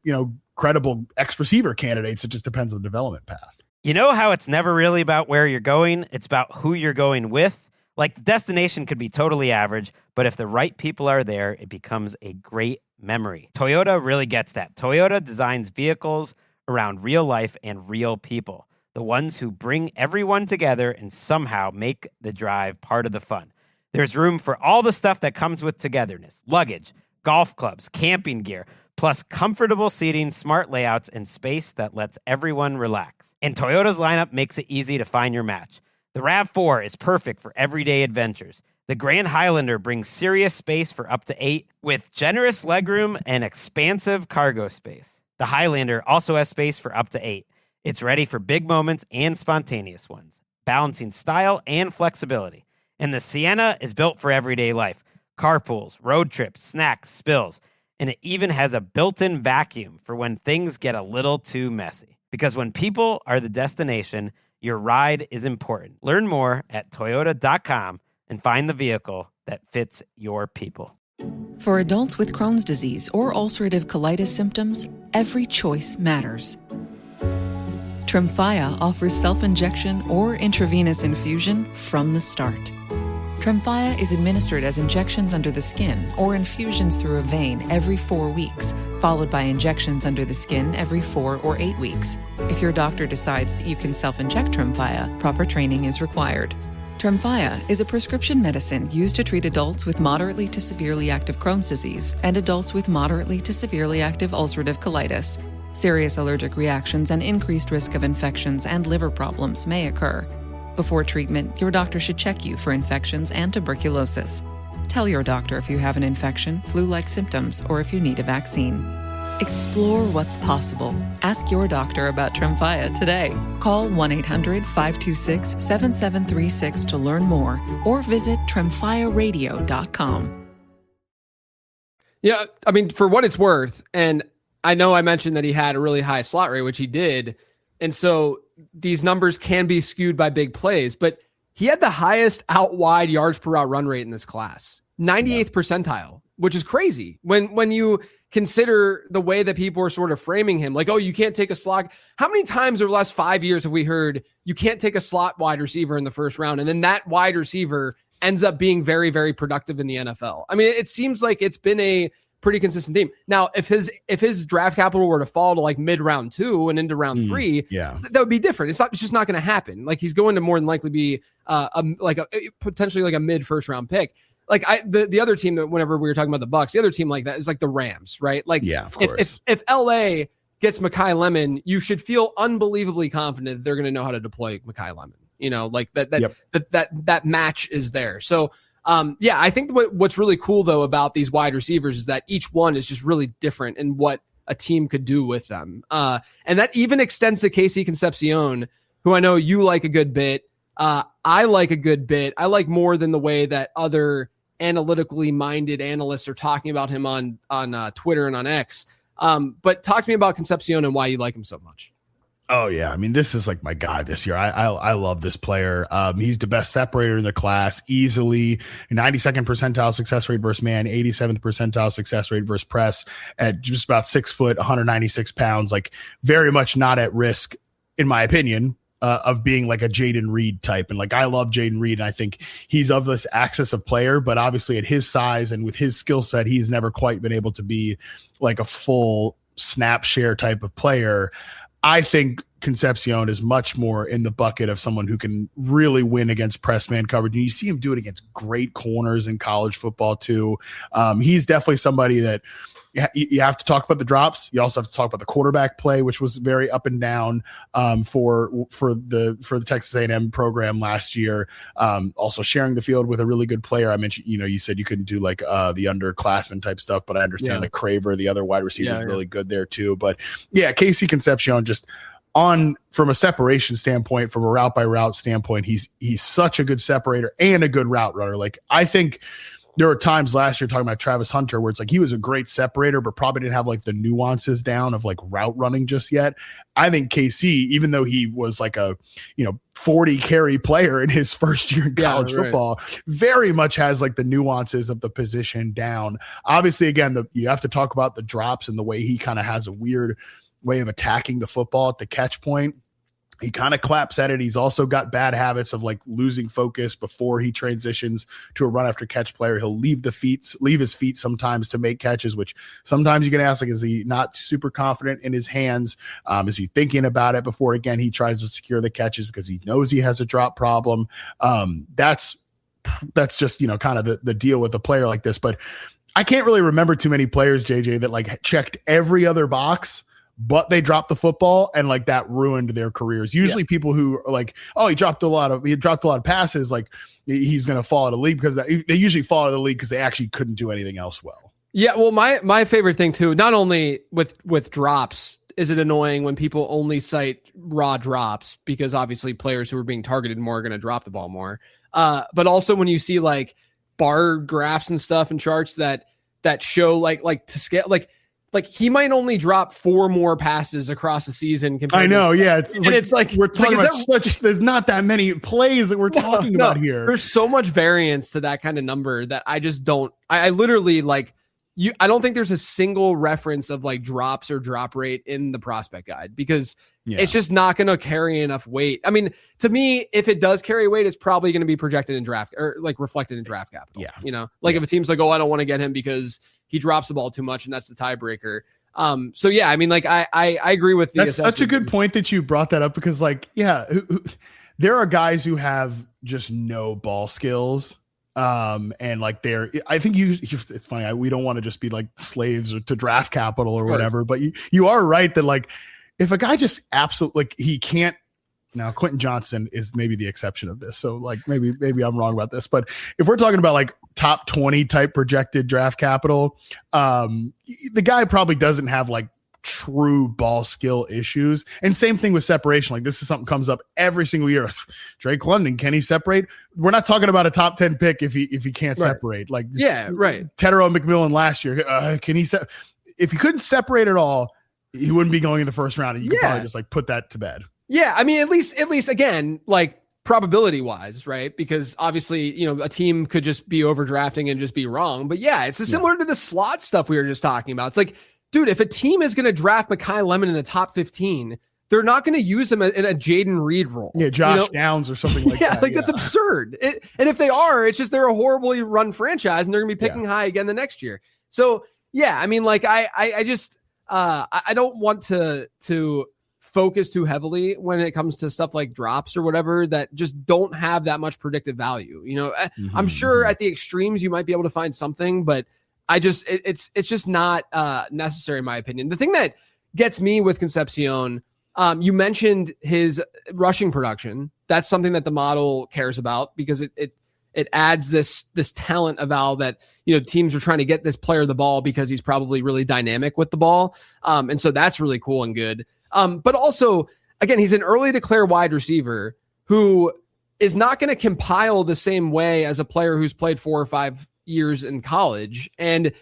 credible ex receiver candidates. It just depends on the development path. You know how it's never really about where you're going. It's about who you're going with. Like the destination could be totally average, but if the right people are there, it becomes a great memory. Toyota really gets that. Toyota designs vehicles around real life and real people, the ones who bring everyone together and somehow make the drive part of the fun. There's room for all the stuff that comes with togetherness: luggage, golf clubs, camping gear, plus comfortable seating, smart layouts, and space that lets everyone relax. And Toyota's lineup makes it easy to find your match. The RAV4 is perfect for everyday adventures. The Grand Highlander brings serious space for up to 8 with generous legroom and expansive cargo space. The Highlander also has space for up to 8. It's ready for big moments and spontaneous ones, balancing style and flexibility. And the Sienna is built for everyday life: carpools, road trips, snacks, spills. And it even has a built-in vacuum for when things get a little too messy. Because when people are the destination, your ride is important. Learn more at Toyota.com and find the vehicle that fits your people. For adults with Crohn's disease or ulcerative colitis symptoms, every choice matters. Tremfya offers self-injection or intravenous infusion from the start. Tremfya is administered as injections under the skin or infusions through a vein every 4 weeks, followed by injections under the skin every 4 or 8 weeks. If your doctor decides that you can self-inject Tremfya, proper training is required. Tremfya is a prescription medicine used to treat adults with moderately to severely active Crohn's disease and adults with moderately to severely active ulcerative colitis. Serious allergic reactions and increased risk of infections and liver problems may occur. Before treatment, your doctor should check you for infections and tuberculosis. Tell your doctor if you have an infection, flu-like symptoms, or if you need a vaccine. Explore what's possible. Ask your doctor about Tremfya today. Call 1-800-526-7736 to learn more or visit tremfyaradio.com. Yeah, I mean, for what it's worth, and I know I mentioned that he had a really high slot rate, which he did, and so these numbers can be skewed by big plays, but he had the highest out wide yards per route run rate in this class, 98th percentile, which is crazy when you consider the way that people are sort of framing him, like, oh, you can't take a slot. How many times over the last 5 years have we heard you can't take a slot wide receiver in the first round, and then that wide receiver ends up being very, very productive in the NFL? I mean, it seems like it's been a pretty consistent theme. Now, if his draft capital were to fall to like mid round 2 and into round 3, that would be different. It's just not going to happen. Like, he's going to more than likely be potentially like a mid first round pick. Like the other team that whenever we were talking about the Bucks, the other team like that is like the Rams, right? Like, yeah, of course. If LA gets Mekhi Lemon, you should feel unbelievably confident that they're going to know how to deploy Mekhi Lemon. You know, like that match is there. So I think what's really cool though about these wide receivers is that each one is just really different in what a team could do with them. And that even extends to Casey Concepcion, who I know you like a good bit. I like a good bit. I like more than the way that other analytically minded analysts are talking about him on Twitter and on X. But talk to me about Concepcion and why you like him so much. Oh yeah, I mean this is like my guy this year. I love this player. He's the best separator in the class, easily 92nd percentile success rate versus man, 87th percentile success rate versus press at just about 6 foot, 196 pounds. Like very much not at risk, in my opinion, of being like a Jaden Reed type. And like I love Jaden Reed, and I think he's of this axis of player, but obviously at his size and with his skill set, he's never quite been able to be like a full snap share type of player. I think Concepcion is much more in the bucket of someone who can really win against press man coverage. And you see him do it against great corners in college football too. He's definitely somebody that you have to talk about the drops. You also have to talk about the quarterback play, which was very up and down for the Texas A&M program last year. Also sharing the field with a really good player. I mentioned, you said you couldn't do like the underclassmen type stuff, but I understand like Craver, the other wide receiver, is really good there too. But yeah, Casey Concepcion just from a separation standpoint, from a route by route standpoint, he's such a good separator and a good route runner. Like I think there were times last year talking about Travis Hunter where it's like he was a great separator, but probably didn't have like the nuances down of like route running just yet. I think KC, even though he was like a 40 carry player in his first year in college football, very much has like the nuances of the position down. Obviously, again, you have to talk about the drops and the way he kind of has a weird way of attacking the football at the catch point. He kind of claps at it. He's also got bad habits of like losing focus before he transitions to a run after catch player. He'll leave his feet sometimes to make catches, which sometimes you can ask, like, is he not super confident in his hands? Is he thinking about it before, again, he tries to secure the catches because he knows he has a drop problem? That's just, kind of the deal with a player like this. But I can't really remember too many players, JJ, that like checked every other box, but they dropped the football and like that ruined their careers. Usually people who are like, oh, he dropped a lot of passes, like he's going to fall out of the league, because they usually fall out of the league because they actually couldn't do anything else well. Yeah. Well, my favorite thing too, not only with drops, is it annoying when people only cite raw drops, because obviously players who are being targeted more are going to drop the ball more. But also when you see like bar graphs and stuff and charts that show like to scale, like he might only drop 4 more passes across the season. I know. Yeah. It's like we're talking about there's not that many plays that we're talking about here. There's so much variance to that kind of number that I just don't, I literally like you. I don't think there's a single reference of like drops or drop rate in the prospect guide, because it's just not going to carry enough weight. I mean, to me, if it does carry weight, it's probably going to be projected in draft, or like reflected in draft capital. Yeah. If a team's like, oh, I don't want to get him because he drops the ball too much, and that's the tiebreaker. So yeah, I mean, like I agree with the. That's such a good point that you brought that up, because like, there are guys who have just no ball skills. And like I think it's funny. We don't want to just be like slaves to draft capital or whatever, but you are right that like, if a guy just absolutely like he can't. Now, Quentin Johnson is maybe the exception of this. So like maybe I'm wrong about this, but if we're talking about like top 20 type projected draft capital, the guy probably doesn't have like true ball skill issues. And same thing with separation. Like this is something comes up every single year. Drake London, can he separate? We're not talking about a top 10 pick if he can't separate. Like Tedero McMillan last year, can he if he couldn't separate at all, he wouldn't be going in the first round, and you could probably just like put that to bed. Yeah, I mean, at least again, like probability wise, right? Because obviously, a team could just be overdrafting and just be wrong. But yeah, it's similar to the slot stuff we were just talking about. It's like, dude, if a team is going to draft Mekhi Lemon in the top 15, they're not going to use him in a Jaden Reed role. Yeah, Josh Downs or something like that. That's absurd. And if they are, it's just they're a horribly run franchise, and they're going to be picking high again the next year. So yeah, I mean, like I just I don't want to focus too heavily when it comes to stuff like drops or whatever that just don't have that much predictive value. I'm sure at the extremes you might be able to find something, but it's just not necessary in my opinion. The thing that gets me with Concepcion, you mentioned his rushing production. That's something that the model cares about, because it adds this talent eval that, teams are trying to get this player the ball because he's probably really dynamic with the ball. And so that's really cool and good. But also, again, he's an early declare wide receiver who is not going to compile the same way as a player who's played 4 or 5 years in college. And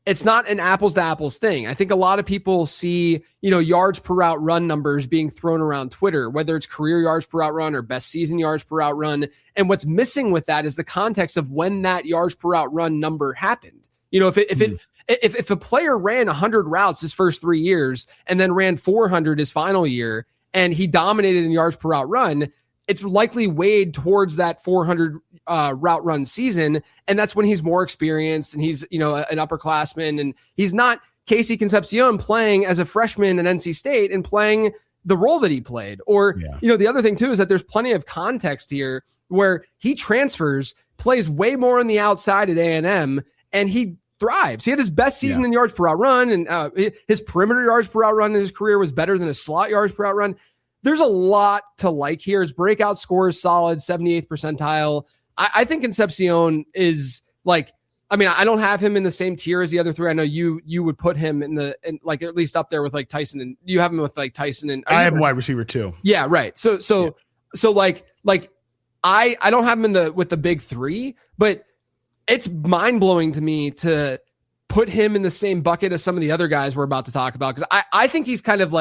it's not an apples to apples thing. I think a lot of people see, yards per route run numbers being thrown around Twitter, whether it's career yards per route run or best season yards per route run. And what's missing with that is the context of when that yards per route run number happened. If a player ran 100 routes his first 3 years and then ran 400 his final year and he dominated in yards per route run, it's likely weighed towards that 400 route run season. And that's when he's more experienced and he's, an upperclassman, and he's not Casey Concepcion playing as a freshman at NC State and playing the role that he played. Or, the other thing too, is that there's plenty of context here where he transfers, plays way more on the outside at A&M, and he thrives. He had his best season in yards per route run, and his perimeter yards per route run in his career was better than his slot yards per route run. There's a lot to like here. His breakout score is solid, 78th percentile. I think Concepcion is I don't have him in the same tier as the other three. I know you would put him in at least up there with Tyson, and you have him with Tyson, and I have him wide receiver too. Yeah, right. So I don't have him with the big three, but it's mind blowing to me to put him in the same bucket as some of the other guys we're about to talk about, because I think he's kind of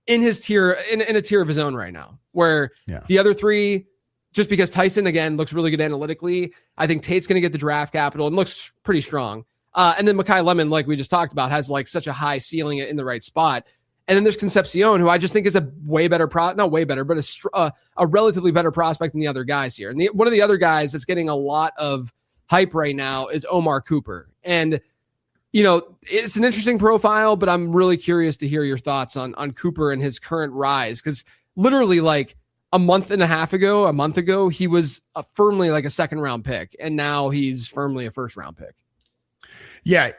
in his tier, in a tier of his own right now, where the other three, just because Tyson, again, looks really good analytically, I think Tate's going to get the draft capital and looks pretty strong. And then Mekhi Lemon, like we just talked about, has such a high ceiling in the right spot. And then there's Concepcion, who I just think is a way better, not way better, but a relatively better prospect than the other guys here. And one of the other guys that's getting a lot of hype right now is Omar Cooper. And it's an interesting profile, but I'm really curious to hear your thoughts on Cooper and his current rise. Because literally a month ago, he was firmly a second round pick. And now he's firmly a first round pick. Yeah,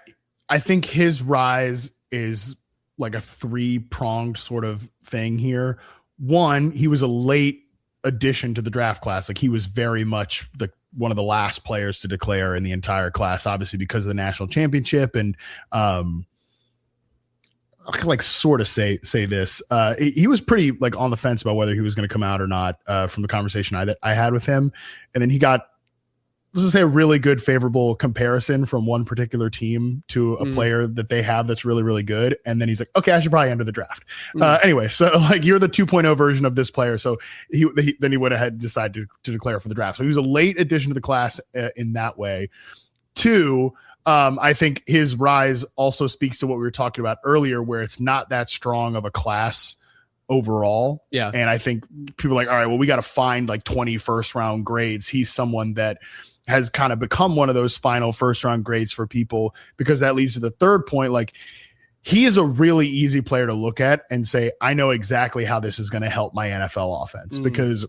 I think his rise is a 3-pronged sort of thing here. One, he was a late addition to the draft class. He was very much one of the last players to declare in the entire class, obviously because of the national championship. And I can sort of say this. He was pretty on the fence about whether he was going to come out or not from the conversation I had with him. And then he got, let's just say, a really good favorable comparison from one particular team to a player that they have that's really, really good. And then he's like, okay, I should probably enter the draft. Anyway, so you're the 2.0 version of this player. So then he would have decided to declare for the draft. So he was a late addition to the class in that way. Two, I think his rise also speaks to what we were talking about earlier, where it's not that strong of a class overall. Yeah. And I think people are all right, well, we got to find 20 first round grades. He's someone that has kind of become one of those final first round grades for people, because that leads to the third point. He is a really easy player to look at and say, I know exactly how this is going to help my NFL offense, because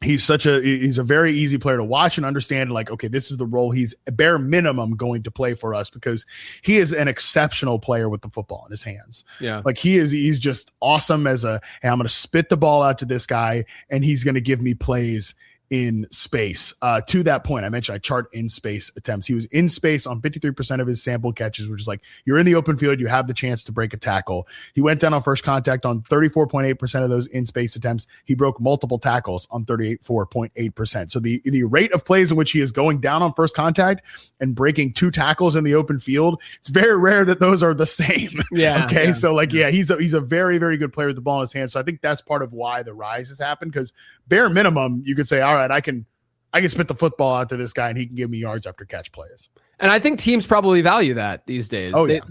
he's a very easy player to watch and understand. Okay, this is the role he's bare minimum going to play for us, because he is an exceptional player with the football in his hands. Yeah. He's just awesome hey, I'm going to spit the ball out to this guy and he's going to give me plays in space. To that point, I mentioned I chart in space attempts. He was in space on 53% of his sample catches, which is you're in the open field, you have the chance to break a tackle. He went down on first contact on 34.8% of those in space attempts. He broke multiple tackles on 34.8%. So the rate of plays in which he is going down on first contact and breaking 2 tackles in the open field, it's very rare that those are the same. Yeah. Okay. Yeah. So he's a very, very good player with the ball in his hands. So I think that's part of why the rise has happened, because bare minimum, you could say, all right, I can spit the football out to this guy and he can give me yards after catch plays. And I think teams probably value that these days. Oh, yeah.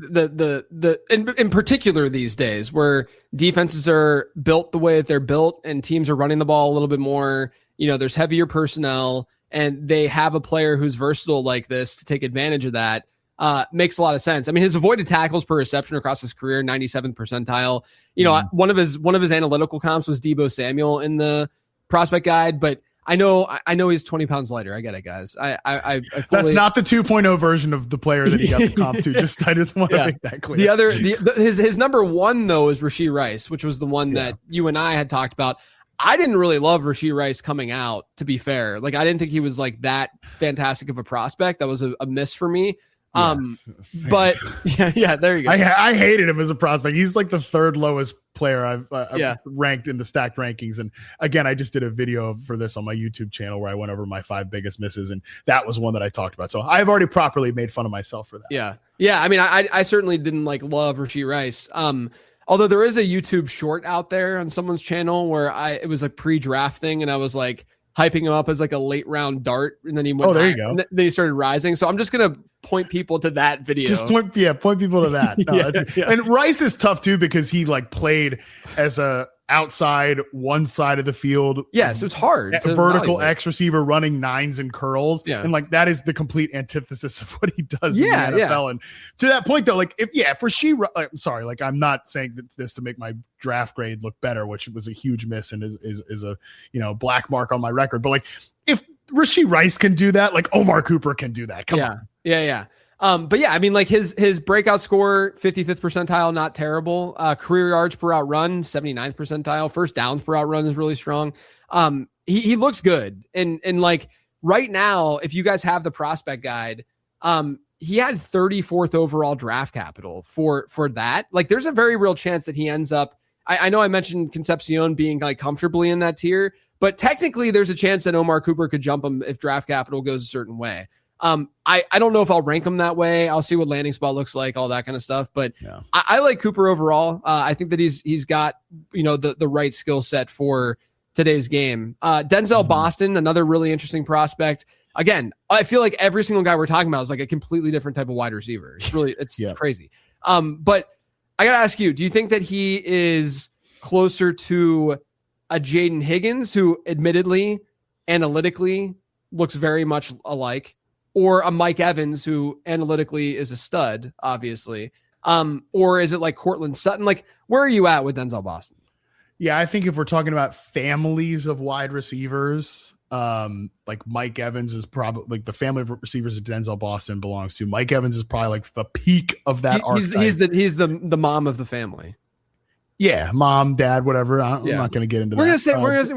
In particular these days, where defenses are built the way that they're built and teams are running the ball a little bit more, there's heavier personnel and they have a player who's versatile like this to take advantage of that. Makes a lot of sense. I mean, his avoided tackles per reception across his career, 97th percentile. One of his analytical comps was Deebo Samuel in the prospect guide, but I know he's 20 pounds lighter. I get it, guys. I fully... That's not the 2.0 version of the player that he got the comp to. I just want to make that clear. His number one though is Rashee Rice, which was the one that you and I had talked about. I didn't really love Rashee Rice coming out, to be fair. I didn't think he was that fantastic of a prospect. That was a miss for me. But there you go. I hated him as a prospect. He's the third lowest player I've ranked in the stacked rankings. And again, I just did a video for this on my YouTube channel where I went over my 5 biggest misses, and that was one that I talked about. So I've already properly made fun of myself for that. Yeah. Yeah, I mean, I certainly didn't like love Rashee Rice. Although there is a YouTube short out there on someone's channel where it was a pre-draft thing, and I was like hyping him up as like a late round dart, and then he went. Oh, there you go. And then he started rising. So I'm just gonna point people to that video. Just point people to that. No, Yeah. And Rice is tough too because he like played as a outside one side of the field. Yeah, so it's hard. Vertical evaluate. X receiver running nines and curls. Yeah. And like that is the complete antithesis of what he does Yeah, in the NFL. And to that point though, like for sorry, like I'm not saying this to make my draft grade look better, which was a huge miss and is a black mark on my record. But like if Rashee Rice can do that, like Omar Cooper can do that. Come on. Yeah. But yeah, I mean, like his breakout score, 55th percentile, not terrible. Career yards per out run, 79th percentile. First downs per out run is really strong. He looks good. And like right now, if you guys have the prospect guide, he had 34th overall draft capital for that. Like there's a very real chance that he ends up, I know I mentioned Concepcion being like comfortably in that tier, but technically there's a chance that Omar Cooper could jump him if draft capital goes a certain way. I don't know if I'll rank him that way. I'll see what landing spot looks like, all that kind of stuff. But yeah. I like Cooper overall. I think that he's got, the right skill set for today's game. Denzel Boston, another really interesting prospect. Again, I feel like every single guy we're talking about is like a completely different type of wide receiver. It's really, it's crazy. But I got to ask you, do you think that he is closer to a Jaden Higgins, who admittedly, analytically looks very much alike, or a Mike Evans, who analytically is a stud, obviously? Or is it like Cortland Sutton? Like, where are you at with Denzel Boston? Yeah, I think if we're talking about families of wide receivers, like Mike Evans is probably like the family of receivers that Denzel Boston belongs to. Mike Evans is probably like the peak of that. He's the mom of the family. Yeah, mom, dad, whatever. I'm not going to get into that. We're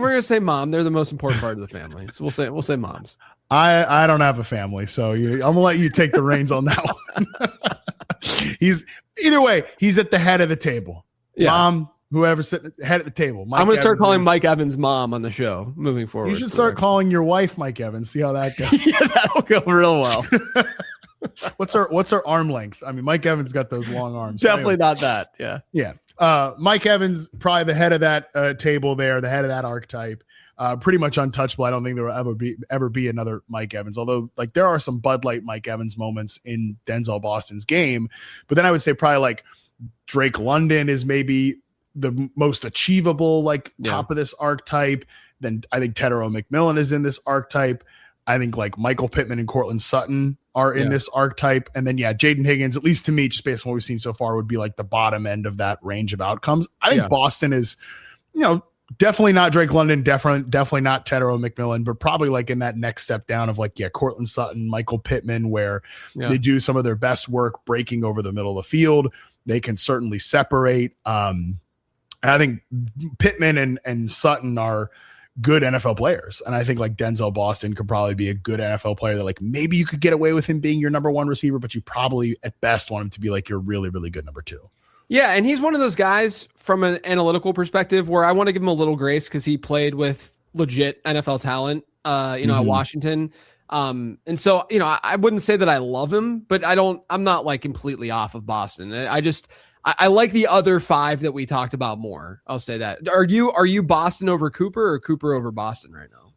gonna say mom. They're the most important part of the family. So we'll say moms. I don't have a family, so I'm gonna let you take the reins on that one. Either way, he's at the head of the table. Yeah. Mom, whoever's sitting at the head of the table. I'm going to start calling Mike Evans mom on the show moving forward. You should start calling your wife Mike Evans. See how that goes. Yeah, that'll go real well. What's our arm length? I mean, Mike Evans got those long arms. Definitely not that. Yeah. Yeah. Mike Evans, probably the head of that table there, the head of that archetype. Pretty much untouchable. I don't think there will ever be another Mike Evans, although like there are some Bud Light Mike Evans moments in Denzel Boston's game. But then I would say probably like Drake London is maybe the most achievable, like top of this archetype. Then I think Tedero McMillan is in this archetype. I think like Michael Pittman and Cortland Sutton are in this archetype. And then, Jaden Higgins, at least to me, just based on what we've seen so far, would be like the bottom end of that range of outcomes. I think Boston is, definitely not Drake London, definitely not Tedero McMillan, but probably like in that next step down of like, Cortland Sutton, Michael Pittman, where they do some of their best work breaking over the middle of the field. They can certainly separate. I think Pittman and Sutton are good NFL players. And I think like Denzel Boston could probably be a good NFL player that like maybe you could get away with him being your number one receiver, but you probably at best want him to be like your really, really good number two. Yeah, and he's one of those guys from an analytical perspective where I want to give him a little grace because he played with legit NFL talent, at Washington. And so, I wouldn't say that I love him, but I'm not like completely off of Boston. I like the other five that we talked about more. I'll say that. Are you Boston over Cooper or Cooper over Boston right now?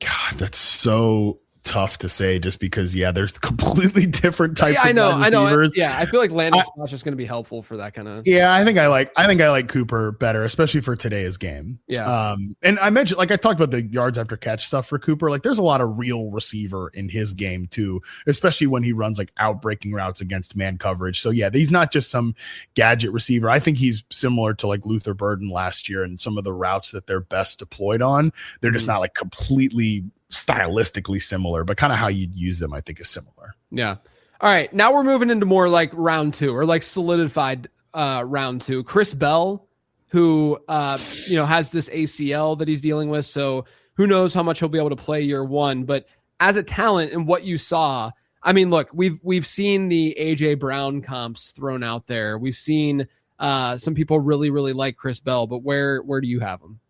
God, that's so tough to say just because there's completely different types of receivers. I feel like landing spot's just going to be helpful for that kind of. Yeah, I think I like Cooper better, especially for today's game. Yeah. And I mentioned, like I talked about the yards after catch stuff for Cooper. Like there's a lot of real receiver in his game too, especially when he runs like out breaking routes against man coverage. So he's not just some gadget receiver. I think he's similar to like Luther Burden last year and some of the routes that they're best deployed on. They're just not like completely stylistically similar, but kind of how you'd use them, I think, is similar. Yeah. All right. Now we're moving into more like round two or like solidified round two. Chris Bell, who, has this ACL that he's dealing with. So who knows how much he'll be able to play year one, but as a talent and what you saw, I mean, look, we've seen the AJ Brown comps thrown out there. We've seen some people really, really like Chris Bell, but where do you have him?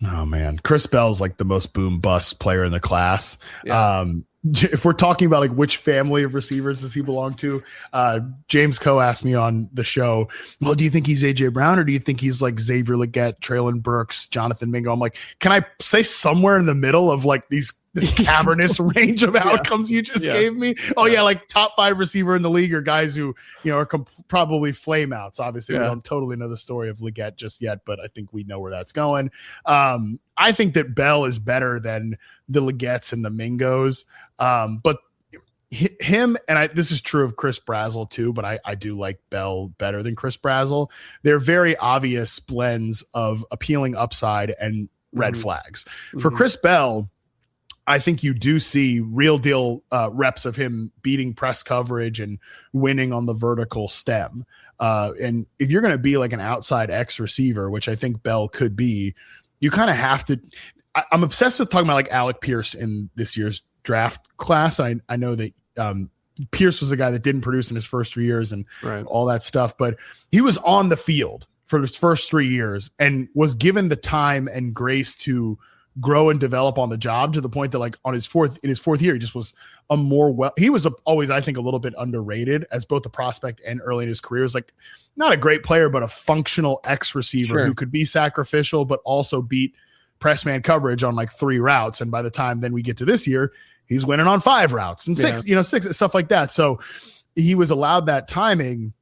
Oh man, Chris Bell's like the most boom bust player in the class. if we're talking about like which family of receivers does he belong to, James Coe asked me on the show, well, do you think he's AJ Brown or do you think he's like Xavier Legette, Traylon Burks, Jonathan Mingo? I'm like, can I say somewhere in the middle of like this cavernous range of outcomes you just gave me? Oh yeah, like top 5 receiver in the league are guys who, you know, are probably flame outs. Obviously, we don't totally know the story of Legette just yet, but I think we know where that's going. I think that Bell is better than the Legettes and the Mingos. But him, and this is true of Chris Brazzell too, but I do like Bell better than Chris Brazzell. They're very obvious blends of appealing upside and red flags. For Chris Bell, I think you do see real deal reps of him beating press coverage and winning on the vertical stem. And if you're going to be like an outside X receiver, which I think Bell could be, you kind of have to. I'm obsessed with talking about like Alec Pierce in this year's draft class. I know that Pierce was a guy that didn't produce in his first 3 years and all that stuff, but he was on the field for his first 3 years and was given the time and grace to grow and develop on the job to the point that like in his fourth year, he just was always, I think, a little bit underrated as both a prospect and early in his career. He was like not a great player, but a functional X receiver who could be sacrificial, but also beat press man coverage on like 3 routes. And by the time then we get to this year, he's winning on 5 routes and 6, stuff like that. So he was allowed that timing,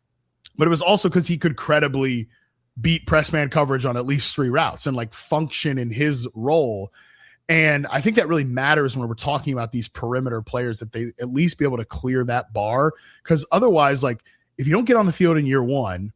but it was also because he could credibly beat press man coverage on at least 3 routes and like function in his role. And I think that really matters when we're talking about these perimeter players, that they at least be able to clear that bar. Because otherwise, like if you don't get on the field in year 1,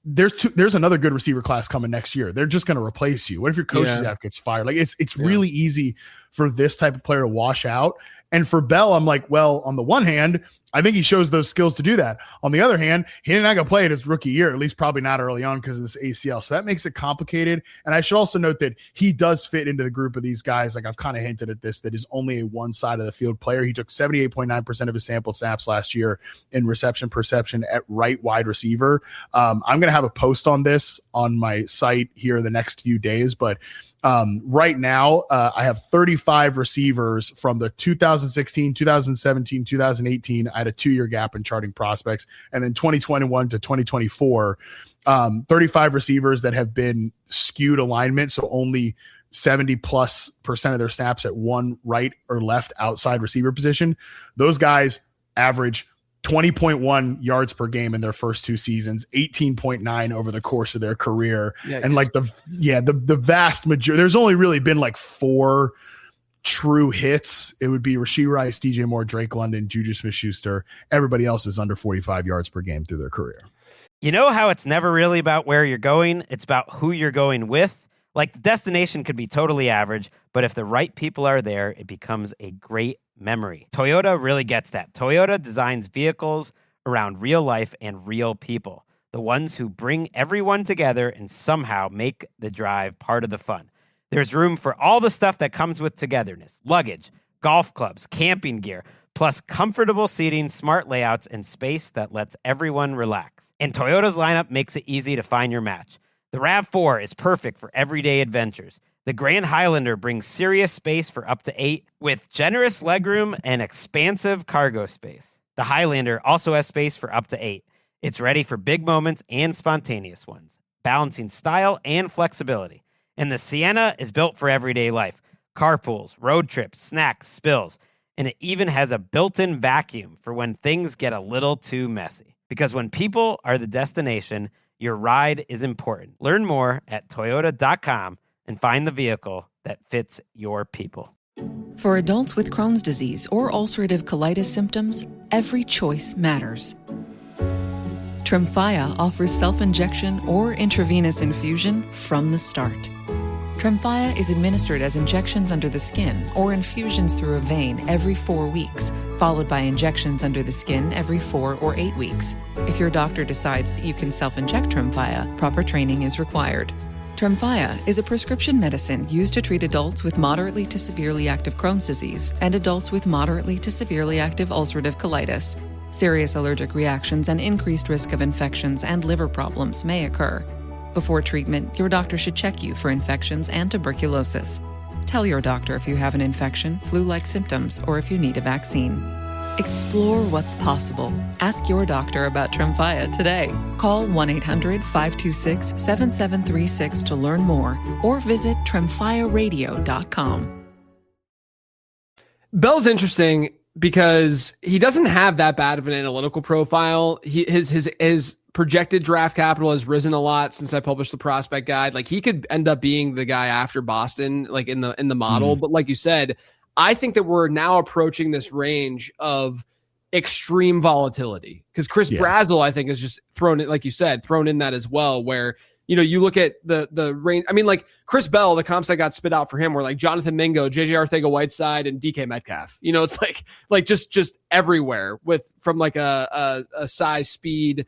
there's another good receiver class coming next year. They're just going to replace you. What if your coaching staff gets fired? Like it's really easy for this type of player to wash out. And for Bell, I'm like, well, on the one hand, I think he shows those skills to do that. On the other hand, he did not go play in his rookie year, at least probably not early on because of this ACL. So that makes it complicated. And I should also note that he does fit into the group of these guys, like I've kind of hinted at this, that is only a one side of the field player. He took 78.9% of his sample snaps last year in reception perception at right wide receiver. I'm going to have a post on this on my site here in the next few days, but right now, I have 35 receivers from the 2016, 2017, 2018. I had a 2-year gap in charting prospects, and then 2021 to 2024, 35 receivers that have been skewed alignment. So only 70+% of their snaps at one right or left outside receiver position. Those guys average 20.1 yards per game in their first 2 seasons, 18.9 over the course of their career. Yikes. And like the vast majority, there's only really been like 4 true hits. It would be Rashee Rice, DJ Moore, Drake London, Juju Smith-Schuster. Everybody else is under 45 yards per game through their career. You know how it's never really about where you're going? It's about who you're going with. Like the destination could be totally average, but if the right people are there, it becomes a great memory. Toyota really gets that. Toyota designs vehicles around real life and real people, the ones who bring everyone together and somehow make the drive part of the fun. There's room for all the stuff that comes with togetherness: luggage, golf clubs, camping gear, plus comfortable seating, smart layouts, and space that lets everyone relax. And Toyota's lineup makes it easy to find your match. The RAV4 is perfect for everyday adventures. The Grand Highlander brings serious space for up to 8 with generous legroom and expansive cargo space. The Highlander also has space for up to 8. It's ready for big moments and spontaneous ones, balancing style and flexibility. And the Sienna is built for everyday life: carpools, road trips, snacks, spills. And it even has a built-in vacuum for when things get a little too messy. Because when people are the destination, your ride is important. Learn more at toyota.com and find the vehicle that fits your people. For adults with Crohn's disease or ulcerative colitis symptoms, every choice matters. Tremfya offers self-injection or intravenous infusion from the start. Tremfya is administered as injections under the skin or infusions through a vein every 4 weeks, followed by injections under the skin every 4 or 8 weeks. If your doctor decides that you can self-inject Tremfya, proper training is required. Tremfya is a prescription medicine used to treat adults with moderately to severely active Crohn's disease and adults with moderately to severely active ulcerative colitis. Serious allergic reactions and increased risk of infections and liver problems may occur. Before treatment, your doctor should check you for infections and tuberculosis. Tell your doctor if you have an infection, flu-like symptoms, or if you need a vaccine. Explore what's possible. Ask your doctor about Tremfya today. Call 1-800-526-7736 to learn more or visit tremfyaradio.com. Bell's interesting because he doesn't have that bad of an analytical profile. His projected draft capital has risen a lot since I published the prospect guide. Like, he could end up being the guy after Boston, like in the model. But like you said, I think that we're now approaching this range of extreme volatility because Chris Brazzell, I think, is just thrown in, like you said, thrown in that as well, where, you know, you look at the range. I mean, like Chris Bell, the comps that got spit out for him were like Jonathan Mingo, JJ Arcega-Whiteside, and DK Metcalf. You know, it's like just everywhere from like a size, speed,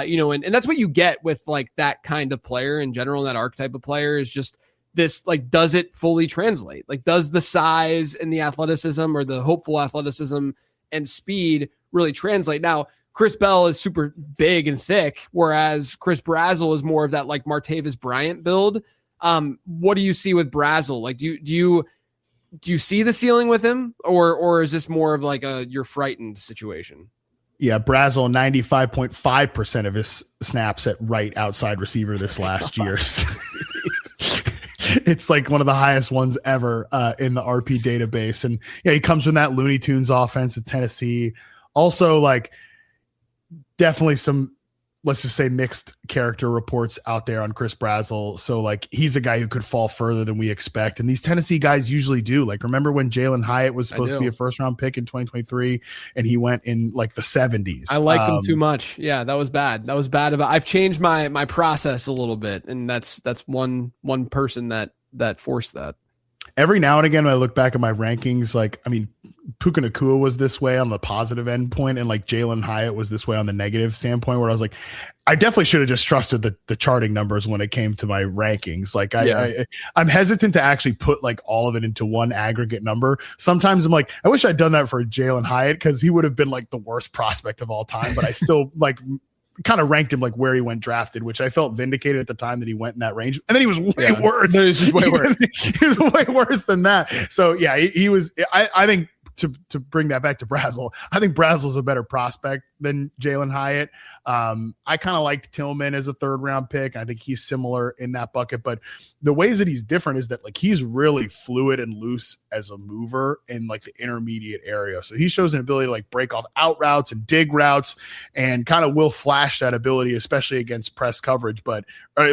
you know, and that's what you get with like that kind of player in general. And that archetype of player is just this, like, does it fully translate? Like, does the size and the athleticism or the hopeful athleticism and speed really translate? Now, Chris Bell is super big and thick, whereas Chris Brazzell is more of that like Martavis Bryant build. What do you see with Brazzell? Like, do you see the ceiling with him, or is this more of like a you're frightened situation? Yeah, Brazzell 95.5% of his snaps at right outside receiver this last year. It's like one of the highest ones ever in the RP database. And yeah, he comes from that Looney Tunes offense at Tennessee. Also, like, definitely some, let's just say, mixed character reports out there on Chris Brazzell. So like, he's a guy who could fall further than we expect. And these Tennessee guys usually do. Like, remember when Jalen Hyatt was supposed to be a first round pick in 2023 and he went in like the 70s? I liked him too much. Yeah, that was bad. I've changed my process a little bit. And that's one person that forced that. Every now and again, when I look back at my rankings, like, I mean, Puka Nacua was this way on the positive end point, and like Jalen Hyatt was this way on the negative standpoint, where I was like, I definitely should have just trusted the charting numbers when it came to my rankings. Like, I'm hesitant to actually put like all of it into one aggregate number. Sometimes I'm like, I wish I'd done that for Jalen Hyatt, because he would have been like the worst prospect of all time, but I still like kind of ranked him like where he went drafted, which I felt vindicated at the time that he went in that range. And then he was way worse. No, he's just way worse. He was way worse than that. So yeah, he was, I think, to bring that back to Brazzell, I think Brazzell's a better prospect than Jalen Hyatt. I kind of liked Tillman as a third round pick. I think he's similar in that bucket, but the ways that he's different is that like he's really fluid and loose as a mover in like the intermediate area. So he shows an ability to like break off out routes and dig routes, and kind of will flash that ability, especially against press coverage, or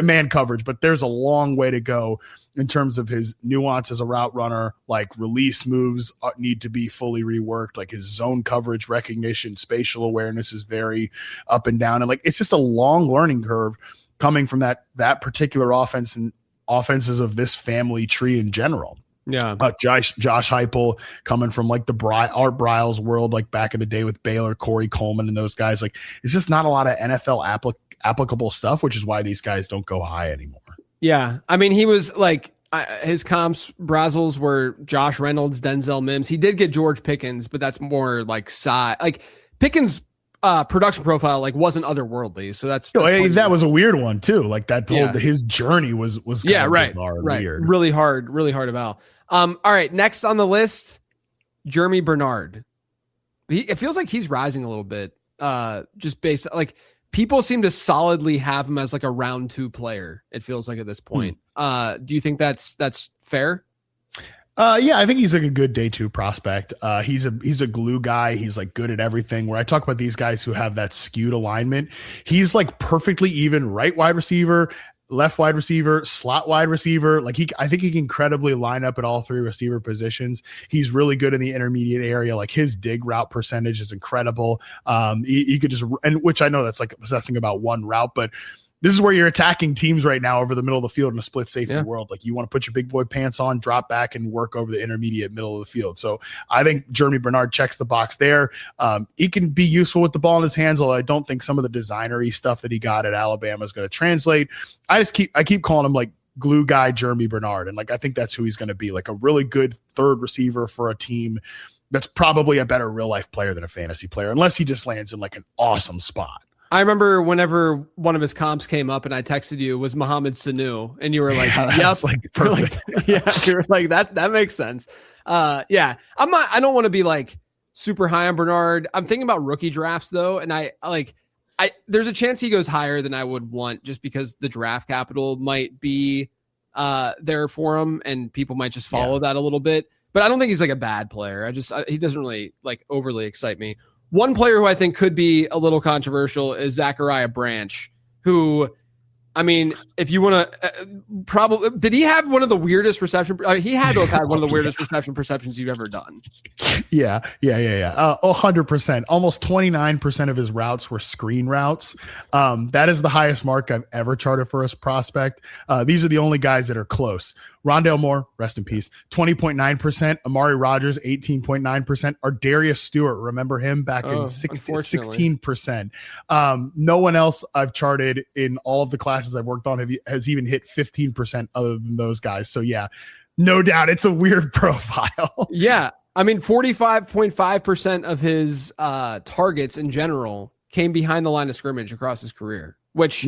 man coverage. But there's a long way to go in terms of his nuance as a route runner. Like, release moves need to be fully reworked. Like, his zone coverage recognition, spatial awareness is very up and down. And like, it's just a long learning curve coming from that particular offense and offenses of this family tree in general. Yeah. Josh Heupel coming from like the Art Briles world, like back in the day with Baylor, Corey Coleman and those guys. Like, it's just not a lot of NFL applicable stuff, which is why these guys don't go high anymore. Yeah. I mean, he was like, his comps, Brazzell's, were Josh Reynolds, Denzel Mims. He did get George Pickens, but that's more like size. Like, Pickens' production profile like wasn't otherworldly, so that's that was a weird one too. Like, that his journey was kind of right, bizarre and right, weird, really hard about. All right, next on the list, Jeremy Bernard. It feels like he's rising a little bit, just based like. People seem to solidly have him as like a round 2 player. It feels like at this point. Do you think that's fair? Yeah, I think he's like a good day 2 prospect. He's a glue guy. He's like good at everything. Where I talk about these guys who have that skewed alignment, he's like perfectly even right wide receiver, left wide receiver, slot wide receiver. Like, I think he can credibly line up at all 3 receiver positions. He's really good in the intermediate area. Like, his dig route percentage is incredible. He could just, and which I know that's like obsessing about one route, but this is where you're attacking teams right now over the middle of the field in a split safety world. Like, you want to put your big boy pants on, drop back, and work over the intermediate middle of the field. So I think Jeremy Bernard checks the box there. He can be useful with the ball in his hands, although I don't think some of the designery stuff that he got at Alabama is going to translate. I keep calling him like glue guy Jeremy Bernard. And like, I think that's who he's going to be, like a really good third receiver for a team that's probably a better real life player than a fantasy player, unless he just lands in like an awesome spot. I remember whenever one of his comps came up and I texted you, was Mohamed Sanu, and you were like, yep. Like perfect. You were like, that makes sense. I don't want to be like super high on Bernard. I'm thinking about rookie drafts though. And there's a chance he goes higher than I would want just because the draft capital might be there for him and people might just follow that a little bit, but I don't think he's like a bad player. He doesn't really like overly excite me. One player who I think could be a little controversial is Zachariah Branch, who, I mean, if you want to probably, did he have one of the weirdest reception? He had to have had one of the weirdest reception perceptions you've ever done. Yeah. 100%. Almost 29% of his routes were screen routes. That is the highest mark I've ever charted for a prospect. These are the only guys that are close. Rondale Moore, rest in peace, 20.9%. Amari Rogers, 18.9%. Darius Stewart, remember him back in 16%. No one else I've charted in all of the classes I've worked on has even hit 15% other than those guys. So yeah, no doubt it's a weird profile. Yeah. I mean, 45.5% of his targets in general came behind the line of scrimmage across his career, which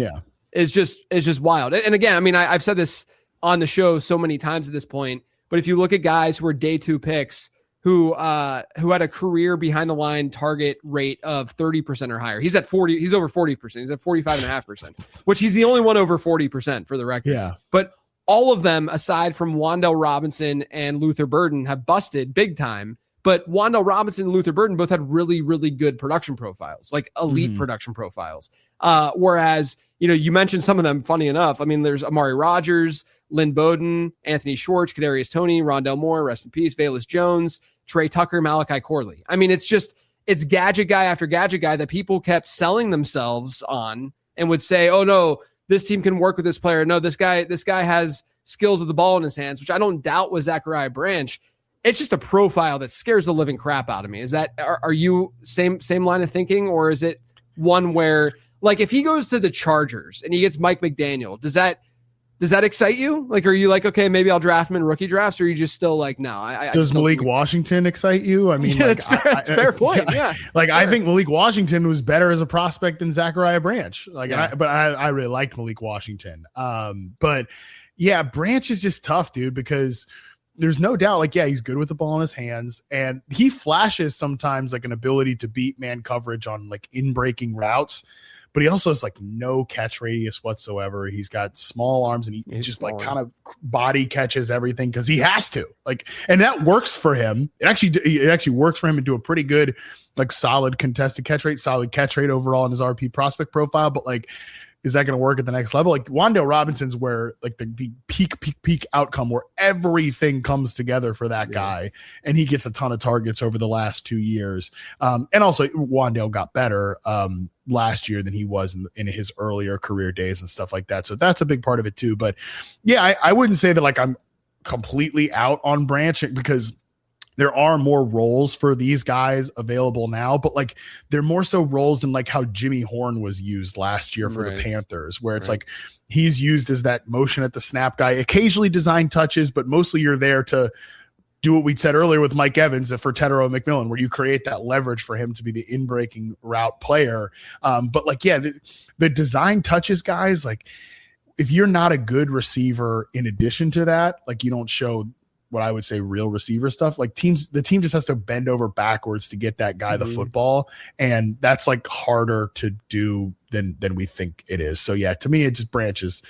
is just wild. And again, I mean, I've said this on the show so many times at this point, but if you look at guys who are day 2 picks who had a career behind the line target rate of 30% or higher, he's at 40, he's over 40%. He's at 45.5%, which he's the only one over 40% for the record. Yeah. But all of them, aside from Wan'Dale Robinson and Luther Burden, have busted big time. But Wan'Dale Robinson and Luther Burden both had really, really good production profiles, like elite production profiles. Whereas, you mentioned some of them, funny enough. I mean, there's Amari Rogers, Lynn Bowden, Anthony Schwartz, Kadarius Toney, Rondale Moore, rest in peace, Velus Jones, Trey Tucker, Malachi Corley. I mean, it's gadget guy after gadget guy that people kept selling themselves on and would say, oh no, this team can work with this player. No, this guy has skills with the ball in his hands, which I don't doubt was Zachariah Branch. It's just a profile that scares the living crap out of me. Are you same line of thinking, or is it one where, like, if he goes to the Chargers and he gets Mike McDaniel, does that excite you? Like, are you like, okay, maybe I'll draft him in rookie drafts, or are you just still like, no? Does Malik Washington excite you? I mean, that's fair point. Yeah, I think Malik Washington was better as a prospect than Zachariah Branch. I really liked Malik Washington. But yeah, Branch is just tough, dude, because there's no doubt, like, yeah, he's good with the ball in his hands, and he flashes sometimes like an ability to beat man coverage on like in breaking routes. But he also has like no catch radius whatsoever. He's got small arms and he just like kind of body catches everything because he has to, like, and that works for him. It actually works for him to do a pretty good, like, solid contested catch rate, solid catch rate overall in his RP prospect profile. But like, is that going to work at the next level? Like, Wan'Dale Robinson's where like the peak outcome where everything comes together for that guy, and he gets a ton of targets over the last 2 years. And also Wan'Dale got better last year than he was in his earlier career days and stuff like that. So that's a big part of it too. But yeah, I wouldn't say that like I'm completely out on Branch, because there are more roles for these guys available now, but like they're more so roles in like how Jimmy Horn was used last year for the Panthers, where it's like he's used as that motion at the snap guy, occasionally design touches, but mostly you're there to do what we said earlier with Mike Evans for Tetero and McMillan, where you create that leverage for him to be the in-breaking route player. But like, yeah, the design touches guys, like if you're not a good receiver in addition to that, like you don't show what I would say real receiver stuff, like the team just has to bend over backwards to get that guy the football. And that's like harder to do than we think it is. So yeah, to me, it just branches.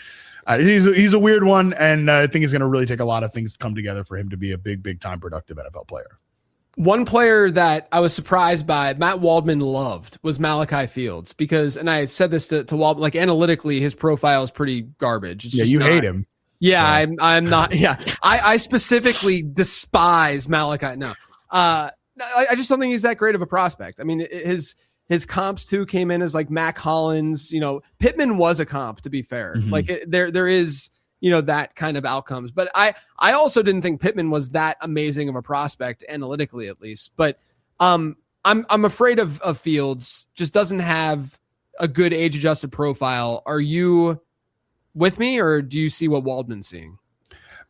He's a weird one. And I think it's going to really take a lot of things to come together for him to be a big time productive NFL player. One player that I was surprised by, Matt Waldman loved, was Malachi Fields, because, and I said this to Waldman, like analytically, his profile is pretty garbage. It's hate him. Yeah, so. I'm not. Yeah, I specifically despise Malachi. No, I just don't think he's that great of a prospect. I mean, his comps too came in as like Mac Hollins. Pittman was a comp, to be fair. Like there is that kind of outcomes. But I also didn't think Pittman was that amazing of a prospect analytically, at least. But I'm afraid of Fields. Just doesn't have a good age adjusted profile. Are you with me, or do you see what Waldman's seeing?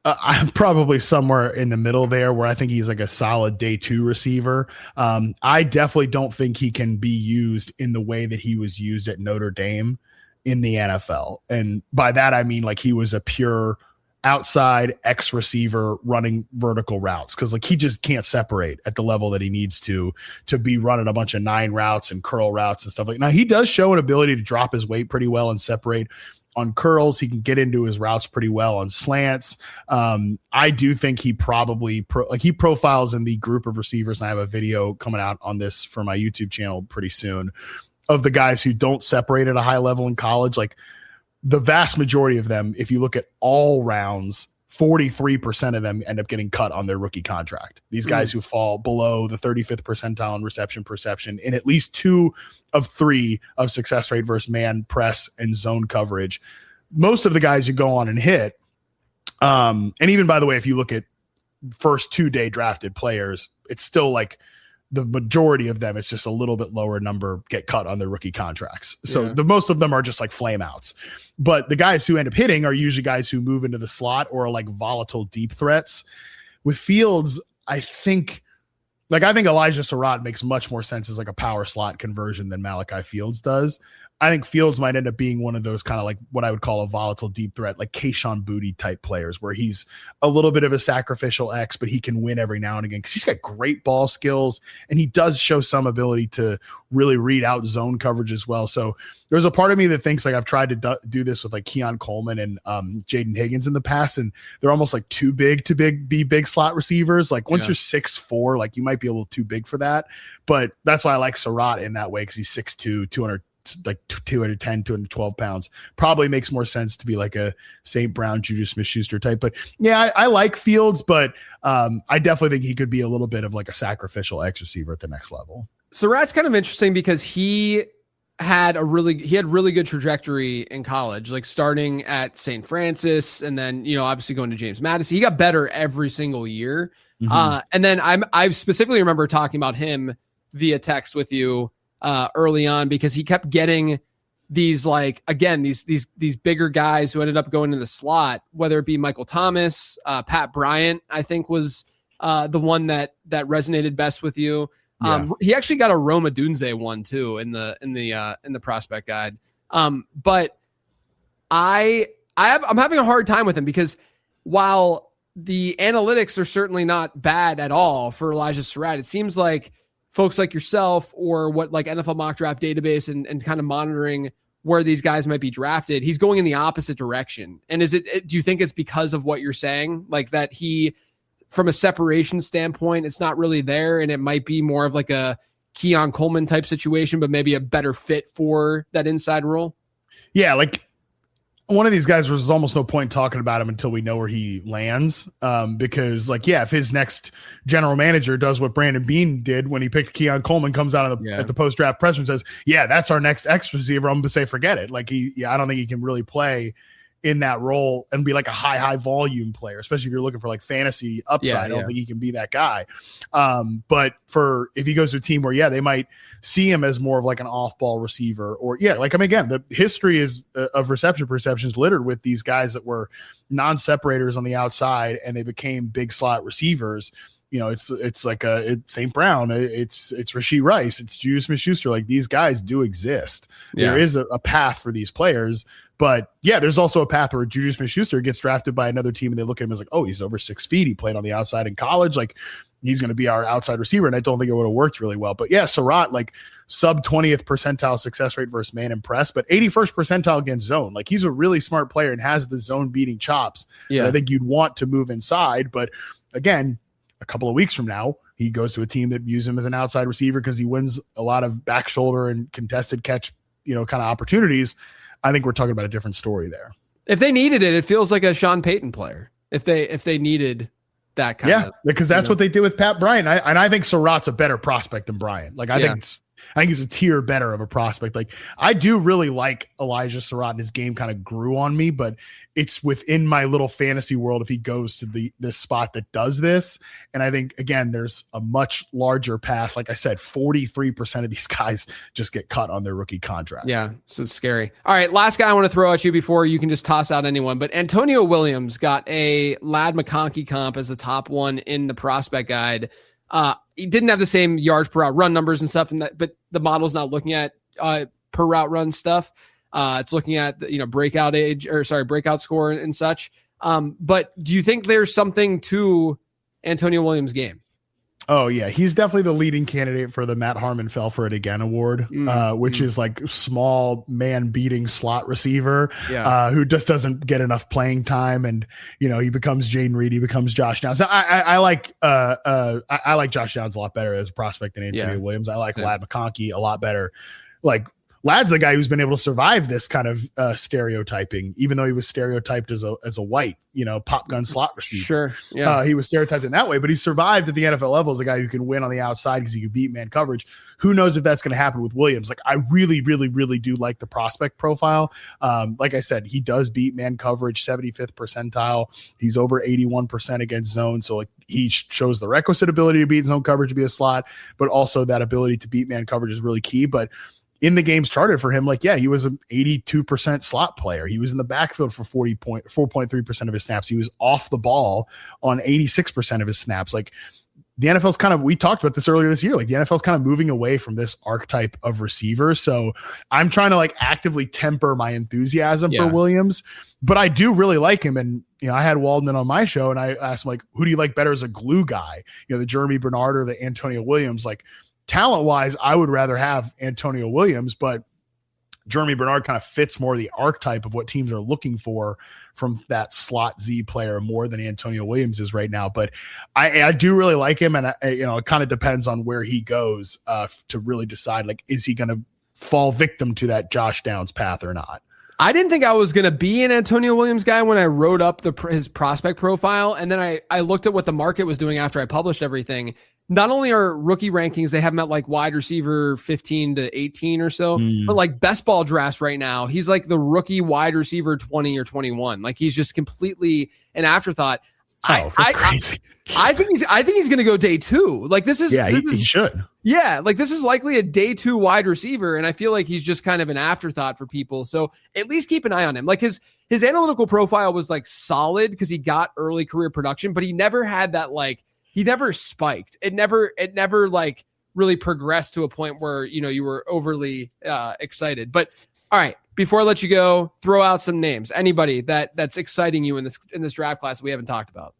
I'm probably somewhere in the middle there where I think he's like a solid day 2 receiver. I definitely don't think he can be used in the way that he was used at Notre Dame in the NFL. And by that, I mean like he was a pure outside X receiver running vertical routes. Cause like he just can't separate at the level that he needs to be running a bunch of 9 routes and curl routes and stuff like that. Now he does show an ability to drop his weight pretty well and separate on curls. He can get into his routes pretty well on slants. I do think he probably he profiles in the group of receivers. And I have a video coming out on this for my YouTube channel pretty soon of the guys who don't separate at a high level in college. Like the vast majority of them, if you look at all rounds, 43% of them end up getting cut on their rookie contract. These guys who fall below the 35th percentile in reception perception in at least 2 of 3 of success rate versus man, press, and zone coverage. Most of the guys who go on and hit, and even by the way, if you look at first 2-day drafted players, it's still like the majority of them, it's just a little bit lower number get cut on their rookie contracts. So the most of them are just like flame outs. But the guys who end up hitting are usually guys who move into the slot or are like volatile deep threats. With Fields, I think Elijah Surratt makes much more sense as like a power slot conversion than Malachi Fields does. I think Fields might end up being one of those kind of like what I would call a volatile deep threat, like Kayshon Boutte type players, where he's a little bit of a sacrificial X, but he can win every now and again because he's got great ball skills and he does show some ability to really read out zone coverage as well. So there's a part of me that thinks like I've tried to do this with like Keon Coleman and Jaden Higgins in the past, and they're almost like too big to be big slot receivers. Like once you're 6'4", like you might be a little too big for that. But that's why I like Surratt in that way because he's 6'2", 210, 212 pounds. Probably makes more sense to be like a St. Brown, Juju Smith-Schuster type. But yeah, I like Fields, but I definitely think he could be a little bit of like a sacrificial X receiver at the next level. Surratt's kind of interesting because he had really good trajectory in college, like starting at St. Francis and then, obviously going to James Madison. He got better every single year. And then I specifically remember talking about him via text with you early on because he kept getting these like, again, these bigger guys who ended up going in the slot, whether it be Michael Thomas, Pat Bryant, I think was the one that resonated best with you. He actually got a Rome Odunze one too in the prospect guide. But I'm having a hard time with him because while the analytics are certainly not bad at all for Elijah Surratt, it seems like folks like yourself or what like NFL mock draft database and kind of monitoring where these guys might be drafted, he's going in the opposite direction. And do you think it's because of what you're saying? Like that he, from a separation standpoint, it's not really there and it might be more of like a Keon Coleman type situation, but maybe a better fit for that inside role? Yeah, like one of these guys, there's almost no point talking about him until we know where he lands. Because like, if his next general manager does what Brandon Beane did when he picked Keon Coleman, comes out of at the post-draft press and says, that's our next X receiver, I'm going to say, forget it. Like I don't think he can really play in that role and be like a high volume player, especially if you're looking for like fantasy upside. I don't think he can be that guy. But if he goes to a team where, they might see him as more of like an off ball receiver or again, the history is of reception perceptions littered with these guys that were non-separators on the outside and they became big slot receivers. It's like St. Brown, it's Rashee Rice, it's Juju Smith-Schuster. Like these guys do exist. There is a path for these players. But there's also a path where Juju Smith-Schuster gets drafted by another team and they look at him as like, oh, he's over 6 feet. He played on the outside in college. Like he's going to be our outside receiver. And I don't think it would have worked really well. But Surratt, like sub 20th percentile success rate versus man and press, but 81st percentile against zone. Like he's a really smart player and has the zone beating chops. I think you'd want to move inside. But again, a couple of weeks from now, he goes to a team that views him as an outside receiver because he wins a lot of back shoulder and contested catch, kind of opportunities. I think we're talking about a different story there. If they needed it feels like a Sean Payton player. If they needed that kind of, because that's what they did with Pat Bryant. I think Surratt's a better prospect than Bryant. Like I think I think he's a tier better of a prospect. Like, I do really like Elijah Surratt, and his game kind of grew on me, but it's within my little fantasy world if he goes to this spot that does this. And I think, again, there's a much larger path. Like I said, 43% of these guys just get cut on their rookie contract. Yeah, so it's scary. All right, last guy I want to throw at you before you can just toss out anyone. But Antonio Williams got a Ladd McConkey comp as the top one in the prospect guide. He didn't have the same yards per route run numbers and stuff, but the model's not looking at per route run stuff. It's looking at breakout score and such. But do you think there's something to Antonio Williams' game? Oh yeah, he's definitely the leading candidate for the Matt Harmon Fell for It Again award, which is like small man beating slot receiver who just doesn't get enough playing time, and he becomes Jaden Reed, he becomes Josh Downs. I like Josh Downs a lot better as a prospect than Antonio Williams. I like Ladd McConkey a lot better. Like, Ladd's the guy who's been able to survive this kind of stereotyping, even though he was stereotyped as a white, pop gun slot receiver. Sure. Yeah. He was stereotyped in that way, but he survived at the NFL level as a guy who can win on the outside because he can beat man coverage. Who knows if that's going to happen with Williams? Like, I really, really, really do like the prospect profile. Like I said, he does beat man coverage, 75th percentile. He's over 81% against zone. So like, he shows the requisite ability to beat zone coverage, to be a slot, but also that ability to beat man coverage is really key. But in the games charted for him, he was an 82% slot player. He was in the backfield for 4.3% of his snaps. He was off the ball on 86% of his snaps. Like, the NFL's we talked about this earlier this year. Like, the NFL's kind of moving away from this archetype of receiver. So I'm trying to actively temper my enthusiasm for Williams, but I do really like him. And, I had Waldman on my show and I asked him, who do you like better as a glue guy? The Jeremy Bernard or the Antonio Williams? Talent-wise, I would rather have Antonio Williams, but Jeremy Bernard kind of fits more the archetype of what teams are looking for from that slot Z player more than Antonio Williams is right now. But I do really like him, and it kind of depends on where he goes to really decide, is he going to fall victim to that Josh Downs path or not? I didn't think I was going to be an Antonio Williams guy when I wrote up his prospect profile, and then I looked at what the market was doing after I published everything. Not only are rookie rankings, they have him at wide receiver 15 to 18 or so, but best ball drafts right now, he's the rookie wide receiver 20 or 21. He's just completely an afterthought. Crazy. I think he's going to go day two. He should. Yeah. This is likely a day two wide receiver. And I feel like he's just kind of an afterthought for people. So at least keep an eye on him. His analytical profile was solid because he got early career production, but he never had that, he never spiked. It never really progressed to a point where, you were overly excited. But all right, before I let you go, throw out some names. Anybody that's exciting you in this draft class we haven't talked about.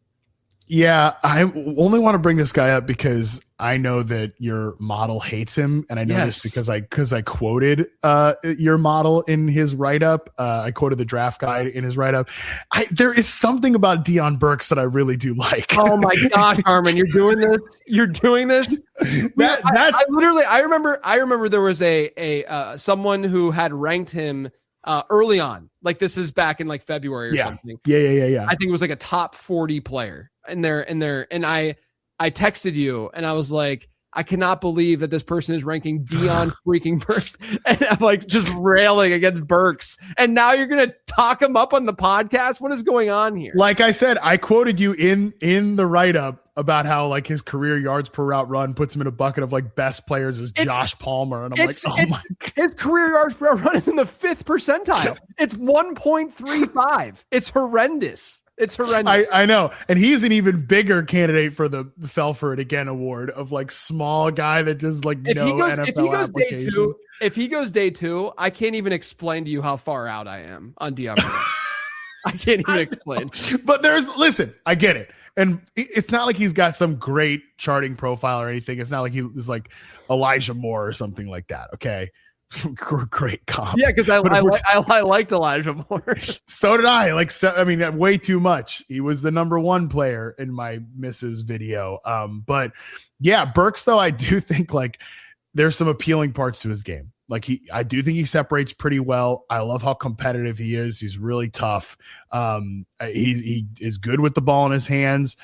Yeah, I only want to bring this guy up because I know that your model hates him, and I know this because I quoted your model in his write-up. I quoted the draft guide in his write-up. There is something about Deion Burks that I really do like. Oh my gosh, Harmon, you're doing this. You're doing this. I remember there was a someone who had ranked him early on. This is back in February or something. Yeah. I think it was a top 40 player. And I texted you and I was like, I cannot believe that this person is ranking Deion freaking Burks. And I'm just railing against Burks. And now you're going to talk him up on the podcast. What is going on here? Like I said, I quoted you in the write-up about how his career yards per route run puts him in a bucket of best players as Josh Palmer. And I'm oh my God. His career yards per route run is in the 5th percentile. It's 1.35. It's horrendous. It's horrendous. I know. And he's an even bigger candidate for the Fell for It Again award of small guy that just If he goes day two, I can't even explain to you how far out I am on Deion. I can't even explain. But listen, I get it. And it's not like he's got some great charting profile or anything. It's not like he was Elijah Moore or something like that. Okay. Great comp. Yeah, because I liked Elijah Moore. So did I. Way too much. He was the number one player in my misses video. But yeah, Burks though, I do think there's some appealing parts to his game. I do think he separates pretty well. I love how competitive he is. He's really tough. He is good with the ball in his hands.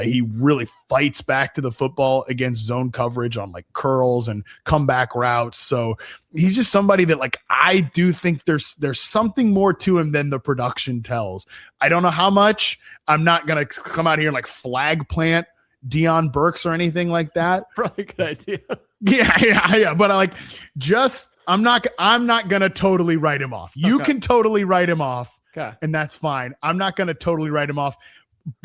He really fights back to the football against zone coverage on like curls and comeback routes. So he's just somebody that like, I do think there's something more to him than the production tells. I don't know how much. I'm not going to come out here and like flag plant Deion Burks or anything like that. Probably a good idea. Yeah. But I'm not going to totally write him off. You can totally write him off. Okay. And that's fine. I'm not going to totally write him off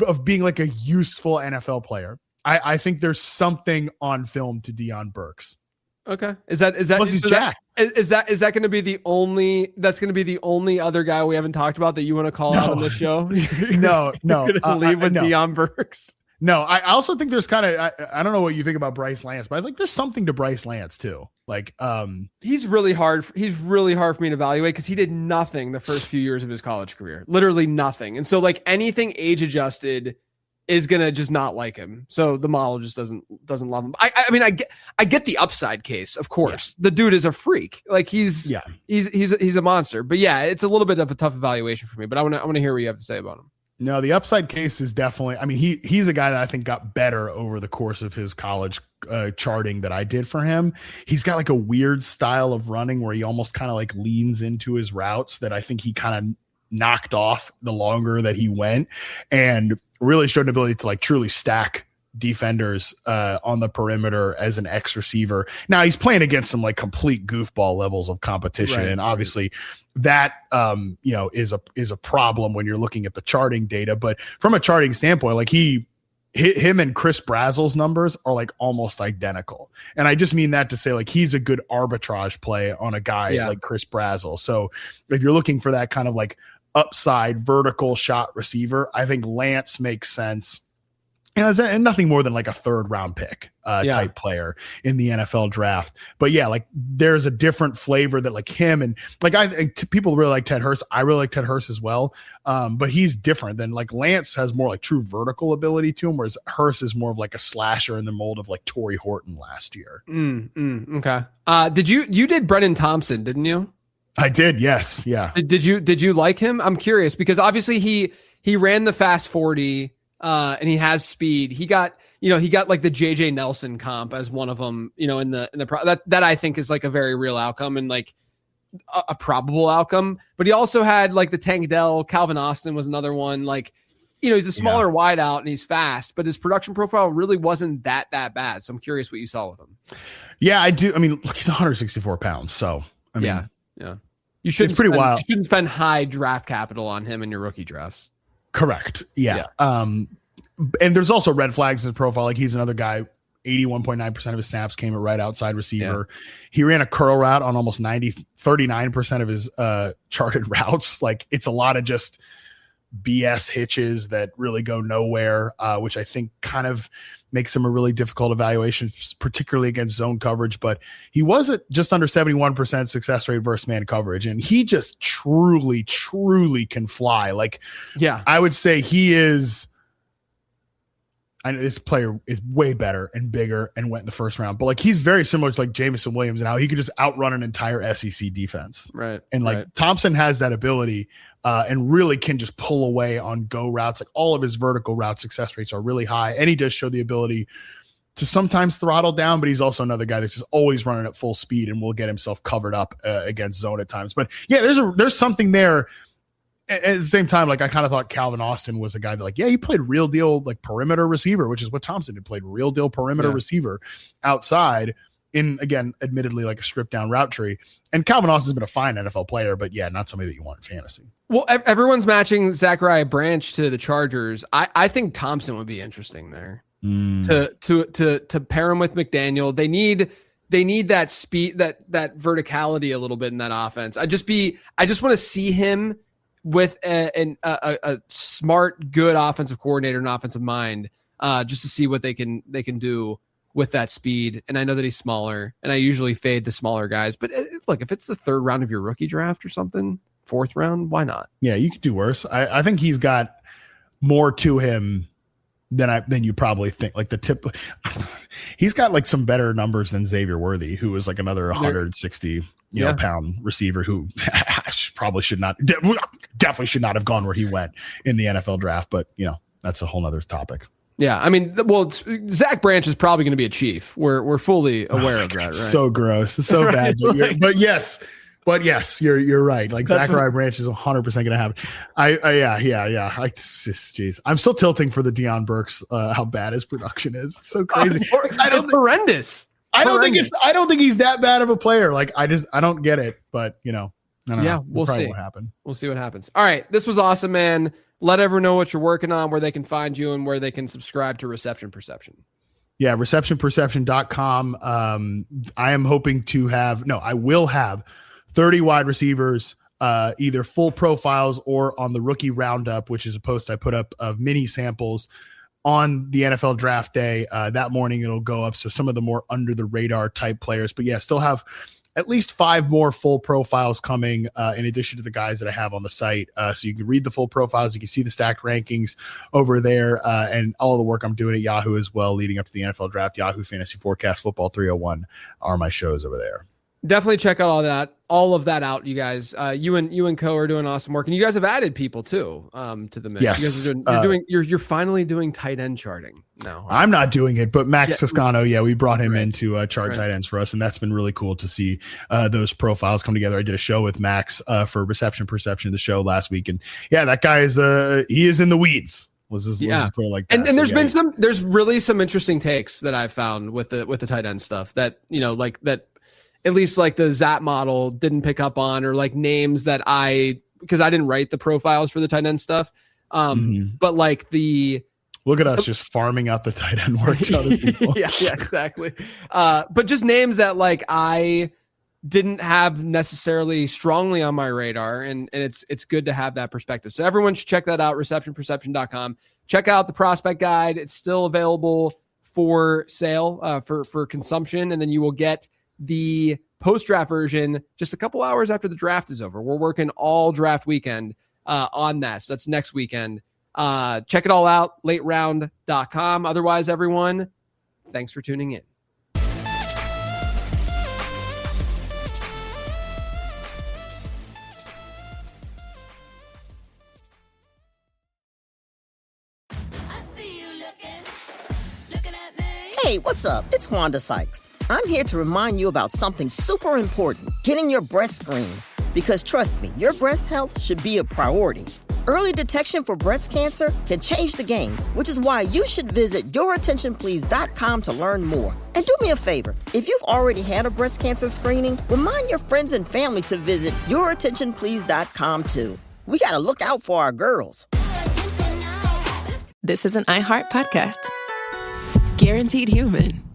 of being like a useful NFL player. I think there's something on film to Deion Burks. Okay. Is that Plus he's Jack. Is that going to be the only other guy we haven't talked about that you want to call out on this show? No. Leave with Deion Burks. No, I also think there's kind of I don't know what you think about Bryce Lance, but I think there's something to Bryce Lance too. Like he's really hard for me to evaluate because he did nothing the first few years of his college career. Literally nothing. And so like anything age adjusted is gonna just not like him. So the model just doesn't love him. I mean I get the upside case, of course. Yeah. The dude is a freak. Like he's a monster. But yeah, it's a little bit of a tough evaluation for me. But I want to hear what you have to say about him. No, the upside case is definitely, I mean, he's a guy that I think got better over the course of his college charting that I did for him. He's got like a weird style of running where he almost kind of like leans into his routes that I think he kind of knocked off the longer that he went, and really showed an ability to like truly stack defenders on the perimeter as an X receiver. Now he's playing against some like complete goofball levels of competition. Right, and obviously that, is a problem when you're looking at the charting data, but from a charting standpoint, like him and Chris Brazel's numbers are like almost identical. And I just mean that to say like, he's a good arbitrage play on a guy like Chris Brazel. So if you're looking for that kind of like upside vertical shot receiver, I think Lance makes sense. And nothing more than like a third round pick type player in the NFL draft. But yeah, like there's a different flavor that like him and like people really like Ted Hurst. I really like Ted Hurst as well. But he's different than like Lance has more like true vertical ability to him, whereas Hurst is more of like a slasher in the mold of like Torrey Horton last year. Okay. You did Brennan Thompson, didn't you? I did. Yes. Yeah. Did you like him? I'm curious because obviously he ran the fast 40. And he has speed. He got like the JJ Nelson comp as one of them, in the that I think is like a very real outcome and like a probable outcome. But he also had like the Tank Dell, Calvin Austin was another one. Like, he's a smaller wideout and he's fast, but his production profile really wasn't that bad. So I'm curious what you saw with him. Yeah, I do. I mean, he's 164 pounds. So I mean, yeah. You shouldn't. It's pretty wild. You shouldn't spend high draft capital on him in your rookie drafts. Correct. Yeah. And there's also red flags in his profile. Like he's another guy, 81.9% of his snaps came at right outside receiver. Yeah. He ran a curl route on almost 39% of his charted routes. Like it's a lot of just BS hitches that really go nowhere, which I think kind of makes him a really difficult evaluation, particularly against zone coverage. But he was at just under 71% success rate versus man coverage. And he just truly, truly can fly. Like, I would say he is, I know this player is way better and bigger and went in the first round, but like he's very similar to like Jameson Williams and how he could just outrun an entire SEC defense. Right. And like Thompson has that ability and really can just pull away on go routes. Like all of his vertical route success rates are really high. And he does show the ability to sometimes throttle down, but he's also another guy that's just always running at full speed and will get himself covered up against zone at times. But yeah, there's something there. At the same time, like I kind of thought Calvin Austin was a guy that like, he played real deal like perimeter receiver, which is what Thompson did, played real deal perimeter receiver outside in, again, admittedly like a stripped down route tree. And Calvin Austin's been a fine NFL player, but not somebody that you want in fantasy. Well, everyone's matching Zachariah Branch to the Chargers. I think Thompson would be interesting there to pair him with McDaniel. They need that speed, that verticality a little bit in that offense. I just want to see him with a smart, good offensive coordinator and offensive mind, just to see what they can do with that speed. And I know that he's smaller, and I usually fade the smaller guys. But look, if it's the third round of your rookie draft or something, fourth round, why not? Yeah, you could do worse. I think he's got more to him then you probably think like the tip. He's got like some better numbers than Xavier Worthy, who was like another 160 pound receiver who probably definitely should not have gone where he went in the NFL draft. But that's a whole nother topic. Yeah, I mean, Zach Branch is probably going to be a Chief. We're fully aware of that, right? So gross, it's so bad. But yes, you're right. Like Zachariah Branch is 100% going to happen. Jeez, I'm still tilting for the Deion Burks. How bad his production is. It's so crazy. Horrendous. I don't think he's that bad of a player. Like I don't get it. But I don't know. We'll see what happens. We'll see what happens. All right, this was awesome, man. Let everyone know what you're working on, where they can find you, and where they can subscribe to Reception Perception. Yeah, receptionperception.com. I am hoping to I will have 30 wide receivers, either full profiles or on the rookie roundup, which is a post I put up of mini samples on the NFL draft day. That morning it'll go up. So some of the more under the radar type players, but still have at least 5 more full profiles coming in addition to the guys that I have on the site. So you can read the full profiles. You can see the stacked rankings over there and all the work I'm doing at Yahoo as well, leading up to the NFL draft. Yahoo Fantasy Forecast, Football 301 are my shows over there. Definitely check out all of that out, you guys. You and Co are doing awesome work, and you guys have added people too to the mix. Yes, you guys you're finally doing tight end charting now. I'm not doing it, but Max Toscano, we brought him in to chart tight ends for us, and that's been really cool to see those profiles come together. I did a show with Max for Reception Perception, the show last week, and that guy is he is in the weeds. Let's just put it like that. And there's really some interesting takes that I've found with the tight end stuff that like that. At least like the Zap model didn't pick up on, or like names that because I didn't write the profiles for the tight end stuff. But like look at us just farming out the tight end work to other people. yeah, exactly. But just names that like I didn't have necessarily strongly on my radar. And it's good to have that perspective. So everyone should check that out. Receptionperception.com. Check out the prospect guide. It's still available for sale, for consumption. And then you will get the post-draft version just a couple hours after the draft is over. We're working all draft weekend on that. So that's next weekend. Check it all out, lateround.com. Otherwise, everyone, thanks for tuning in. Hey, what's up? It's Wanda Sykes. I'm here to remind you about something super important, getting your breast screened. Because trust me, your breast health should be a priority. Early detection for breast cancer can change the game, which is why you should visit yourattentionplease.com to learn more. And do me a favor, if you've already had a breast cancer screening, remind your friends and family to visit yourattentionplease.com too. We gotta look out for our girls. This is an iHeart podcast. Guaranteed Human.